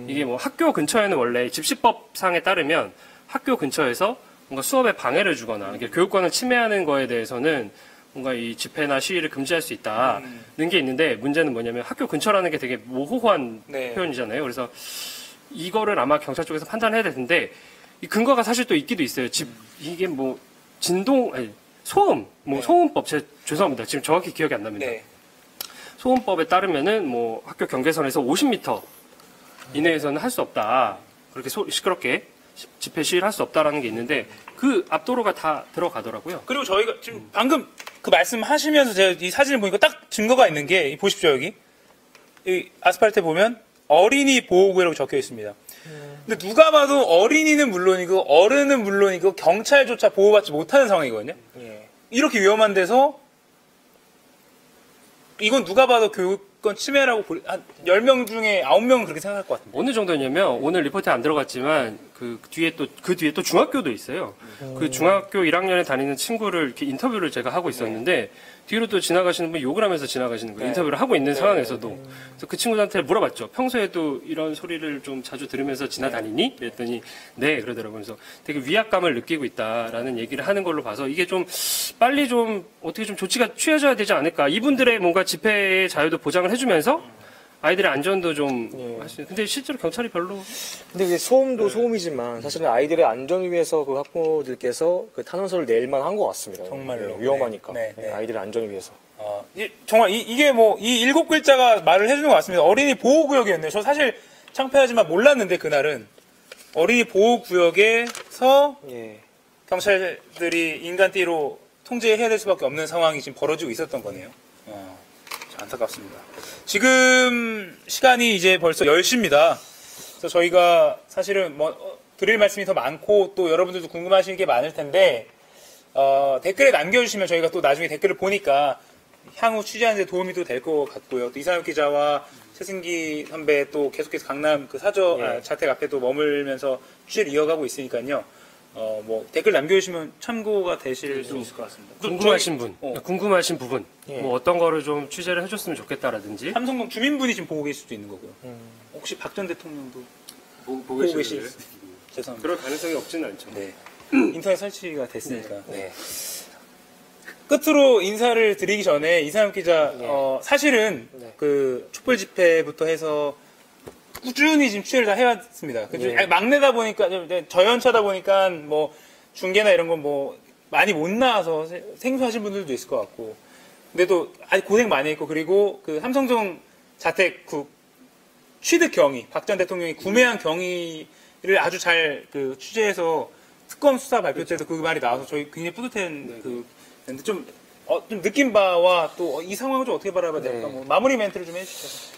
이게 뭐 학교 근처에는 원래 집시법상에 따르면 학교 근처에서 뭔가 수업에 방해를 주거나 교육권을 침해하는 거에 대해서는 뭔가 이 집회나 시위를 금지할 수 있다는 게 있는데 문제는 뭐냐면 학교 근처라는 게 되게 모호한 표현이잖아요. 그래서 이거를 아마 경찰 쪽에서 판단해야 될 텐데 이 근거가 사실 또 있기도 있어요. 이게 뭐 소음, 소음법, 죄송합니다. 지금 정확히 기억이 안 납니다. 소음법에 따르면은 뭐 학교 경계선에서 50m 이내에서는 할 수 없다. 그렇게 시끄럽게 집회 시위를 할 수 없다라는 게 있는데 그 앞도로가 다 들어가더라고요. 그리고 저희가 지금 방금 그 말씀하시면서 제가 이 사진을 보니까 딱 증거가 있는 게 보십시오 여기 이 아스팔트에 보면 어린이 보호구역이라고 적혀 있습니다. 근데 누가 봐도 어린이는 물론이고 어른은 물론이고 경찰조차 보호받지 못하는 상황이거든요. 이렇게 위험한 데서 이건 누가 봐도 교육권 침해라고 한 10명 중에 9명은 그렇게 생각할 것 같습니다. 어느 정도냐면 오늘 리포트에 안 들어갔지만 그 뒤에 또 중학교도 있어요. 그 중학교 1학년에 다니는 친구를 이렇게 인터뷰를 제가 하고 있었는데 뒤로 또 지나가시는 분 욕을 하면서 지나가시는 거예요. 인터뷰를 하고 있는 상황에서도. 그래서 그 친구들한테 물어봤죠. 평소에도 이런 소리를 좀 자주 들으면서 지나다니니? 그랬더니 네 그러더라고요. 그래서 되게 위압감을 느끼고 있다라는 얘기를 하는 걸로 봐서 이게 좀 빨리 좀 어떻게 좀 조치가 취해져야 되지 않을까. 이분들의 뭔가 집회의 자유도 보장을 해주면서 아이들의 안전도 좀 할 수 있는. 근데 실제로 경찰이 별로. 근데 이게 소음도 소음이지만 사실은 아이들의 안전을 위해서 그 학부모들께서 그 탄원서를 낼 만한 것 같습니다. 정말로. 위험하니까. 아이들의 안전을 위해서. 정말 이게 뭐 이 7글자가 말을 해주는 것 같습니다. 어린이 보호구역이었네요. 저 사실 창피하지만 몰랐는데 그날은 어린이 보호구역에서 경찰들이 인간띠로 통제해야 될 수밖에 없는 상황이 지금 벌어지고 있었던 거네요. 안타깝습니다. 지금 시간이 이제 벌써 10시입니다. 그래서 저희가 사실은 뭐 드릴 말씀이 더 많고 또 여러분들도 궁금하신 게 많을 텐데 댓글에 남겨주시면 저희가 또 나중에 댓글을 보니까 향후 취재하는 데 도움이 또 될 것 같고요. 또 이상혁 기자와 최승기 선배 또 계속해서 강남 그 자택 앞에 또 머물면서 취재를 이어가고 있으니까요. 뭐 댓글 남겨주시면 참고가 되실 수 있을 것 같습니다. 궁금하신 부분, 뭐 어떤 거를 좀 취재를 해줬으면 좋겠다라든지. 삼성동 주민분이 지금 보고 계실 수도 있는 거고요. 혹시 박 전 대통령도 보고 계실 죄송합니다. 그럴 가능성이 없지는 않죠. 인터넷 설치가 됐으니까. 끝으로 인사를 드리기 전에 이상혁 기자, 사실은 그 촛불 집회부터 해서 꾸준히 지금 취재를 다 해왔습니다. 막내다 보니까, 저연차다 보니까 뭐 중계나 이런 건 뭐 많이 못 나와서 생소하신 분들도 있을 것 같고. 근데 또 아주 고생 많이 했고, 그리고 그 삼성동 자택 취득 경위, 박 전 대통령이 구매한 경위를 아주 잘 그 취재해서 특검 수사 발표 때도 그 말이 나와서 저희 굉장히 뿌듯한 근데 좀 느낀 바와 또 이 상황을 좀 어떻게 바라봐야 될까? 뭐 마무리 멘트를 좀 해주시죠.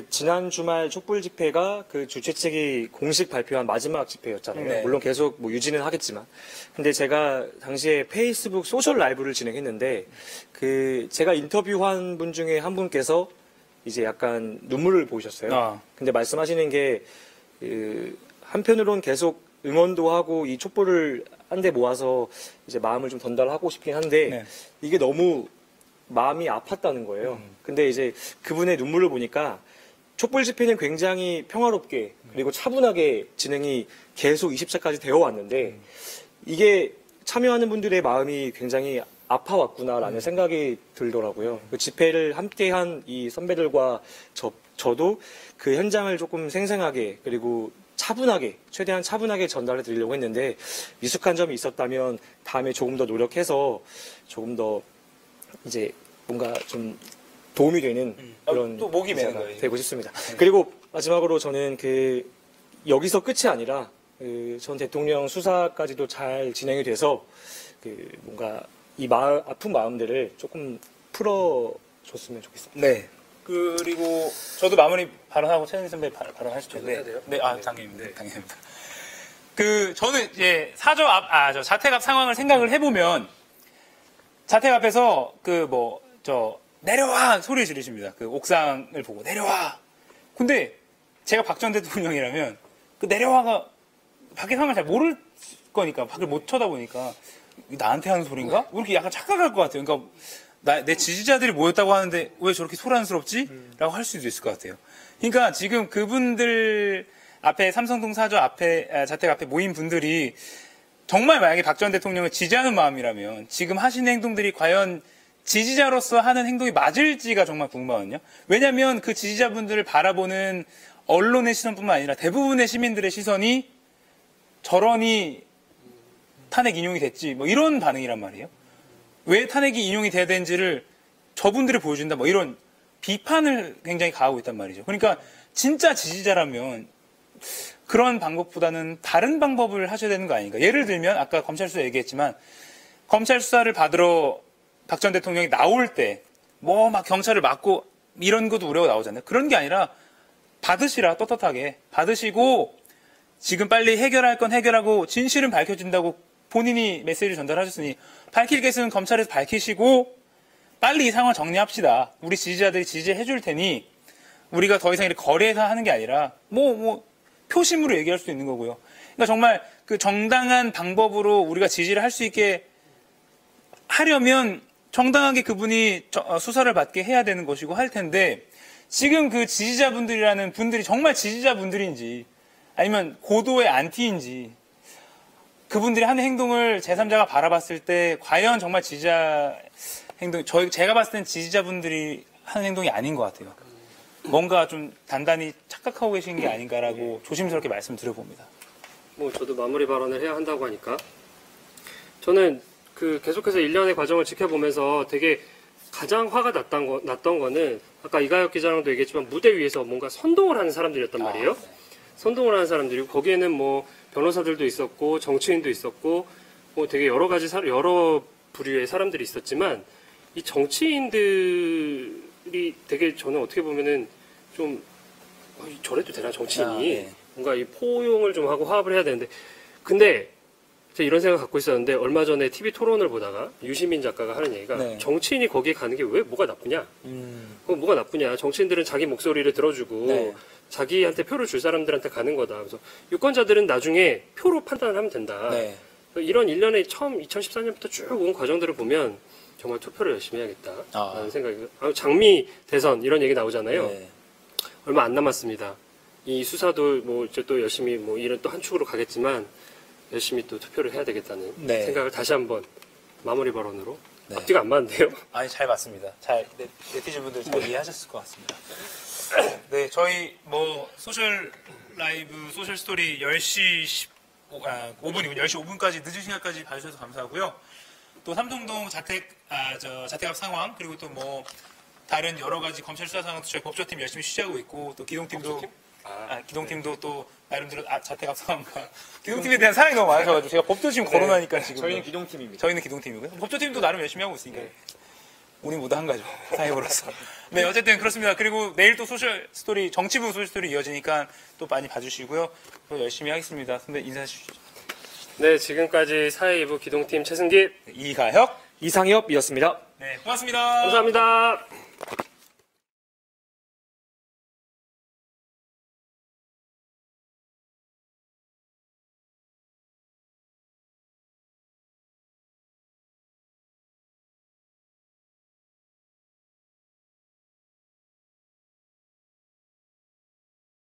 지난 주말 촛불 집회가 그 주최 측이 공식 발표한 마지막 집회였잖아요. 물론 계속 뭐 유지는 하겠지만. 근데 제가 당시에 페이스북 소셜 라이브를 진행했는데, 제가 인터뷰한 분 중에 한 분께서 이제 약간 눈물을 보이셨어요. 근데 말씀하시는 게, 한편으론 계속 응원도 하고 이 촛불을 한 대 모아서 이제 마음을 좀 전달하고 싶긴 한데, 이게 너무 마음이 아팠다는 거예요. 근데 이제 그분의 눈물을 보니까 촛불 집회는 굉장히 평화롭게 그리고 차분하게 진행이 계속 20차까지 되어 왔는데 이게 참여하는 분들의 마음이 굉장히 아파왔구나라는 생각이 들더라고요. 그 집회를 함께한 이 선배들과 저도 그 현장을 조금 생생하게 그리고 차분하게, 최대한 차분하게 전달해 드리려고 했는데 미숙한 점이 있었다면 다음에 조금 더 노력해서 조금 더 이제 뭔가 좀 도움이 되는 그런 또 목이 메는 기자가 거예요. 되고 싶습니다. 그리고 마지막으로 저는 여기서 끝이 아니라 전 대통령 수사까지도 잘 진행이 돼서 뭔가 이 아픈 마음들을 조금 풀어줬으면 좋겠습니다. 네. 그리고 저도 마무리 발언하고 최은희 선배 발언하시죠. 네. 네, 당연입니다. 네. 당연입니다. 저는 이제 저 자택 앞 상황을 생각을 해보면 자택 앞에서 내려와 소리 지르십니다. 옥상을 보고 내려와. 근데 제가 박 전 대통령이라면 내려와가 밖에 상황을 잘 모를 거니까 밖을 못 쳐다보니까 나한테 하는 소린가? 이렇게 약간 착각할 것 같아요. 그러니까 내 지지자들이 모였다고 하는데 왜 저렇게 소란스럽지? 라고 할 수도 있을 것 같아요. 그러니까 지금 그분들 앞에 삼성동 사저 앞에 자택 앞에 모인 분들이 정말 만약에 박 전 대통령을 지지하는 마음이라면 지금 하시는 행동들이 과연 지지자로서 하는 행동이 맞을지가 정말 궁금하거든요. 왜냐하면 그 지지자분들을 바라보는 언론의 시선뿐만 아니라 대부분의 시민들의 시선이 저러니 탄핵 인용이 됐지 뭐 이런 반응이란 말이에요. 왜 탄핵이 인용이 돼야 되는지를 저분들이 보여준다 뭐 이런 비판을 굉장히 가하고 있단 말이죠. 그러니까 진짜 지지자라면 그런 방법보다는 다른 방법을 하셔야 되는 거 아닌가. 예를 들면 아까 검찰 수사 얘기했지만 검찰 수사를 받으러 박 전 대통령이 나올 때 뭐 막 경찰을 막고 이런 것도 우려가 나오잖아요. 그런 게 아니라 받으시라, 떳떳하게 받으시고 지금 빨리 해결할 건 해결하고 진실은 밝혀진다고 본인이 메시지를 전달하셨으니 밝힐 게 있으면 검찰에서 밝히시고 빨리 이 상황을 정리합시다. 우리 지지자들이 지지해 줄 테니 우리가 더 이상 이렇게 거래해서 하는 게 아니라 표심으로 얘기할 수 있는 거고요. 그러니까 정말 정당한 방법으로 우리가 지지를 할 수 있게 하려면 정당하게 그분이 수사를 받게 해야 되는 것이고 할 텐데 지금 그 지지자분들이라는 분들이 정말 지지자분들인지 아니면 고도의 안티인지 그분들이 하는 행동을 제3자가 바라봤을 때 과연 정말 지지자 행동, 제가 봤을 땐 지지자분들이 하는 행동이 아닌 것 같아요. 뭔가 좀 단단히 착각하고 계신 게 아닌가라고 조심스럽게 말씀드려봅니다. 저도 마무리 발언을 해야 한다고 하니까 저는 계속해서 1년의 과정을 지켜보면서 되게 가장 화가 났던 거는 아까 이가혁 기자랑도 얘기했지만 무대 위에서 뭔가 선동을 하는 사람들이었단 말이에요. 선동을 하는 사람들이고 거기에는 변호사들도 있었고 정치인도 있었고 되게 여러 가지 여러 부류의 사람들이 있었지만 이 정치인들이 되게 저는 어떻게 보면은 좀 저래도 되나 정치인이 뭔가 이 포용을 좀 하고 화합을 해야 되는데 근데 제가 이런 생각 갖고 있었는데 얼마 전에 TV 토론을 보다가 유시민 작가가 하는 얘기가 정치인이 거기에 가는 게 왜 뭐가 나쁘냐? 뭐가 나쁘냐? 정치인들은 자기 목소리를 들어주고 자기한테 표를 줄 사람들한테 가는 거다. 그래서 유권자들은 나중에 표로 판단을 하면 된다. 이런 일련의 처음 2014년부터 쭉 온 과정들을 보면 정말 투표를 열심히 해야겠다라는 생각이. 장미 대선 이런 얘기 나오잖아요. 얼마 안 남았습니다. 이 수사도 이제 또 열심히 일은 또 한 축으로 가겠지만 열심히 또 투표를 해야 되겠다는 생각을 다시 한번 마무리 발언으로. 앞뒤가 안 맞는데요? 아니 잘 맞습니다. 네티즌분들 잘 이해하셨을 것 같습니다. 네, 저희 소셜 라이브, 소셜 스토리 10시 5분이고 10시 5분까지 늦은 시간까지 봐주셔서 감사하고요. 또 삼성동 자택 앞 상황 그리고 또 다른 여러 가지 검찰 수사 상황도 저희 법조팀 열심히 취재하고 있고 또 기동팀도 기동팀도 또 나름대로 자택 앞 상황과 기동팀에 대한 사랑이 너무 많으셔가지고 제가 법조팀 거론하니까 지금 저희는 기동팀입니다. 저희는 기동팀이고요. 법조팀도 나름 열심히 하고 있으니까 우리 모두 한 가죠. 사회보로서. 네, 어쨌든 그렇습니다. 그리고 내일 또 소셜 스토리, 정치부 소셜 스토리 이어지니까 또 많이 봐주시고요. 또 열심히 하겠습니다. 선배 인사해 주시죠. 네, 지금까지 사회 2부 기동팀 최승기, 이가혁, 이상엽이었습니다. 네, 고맙습니다. 감사합니다.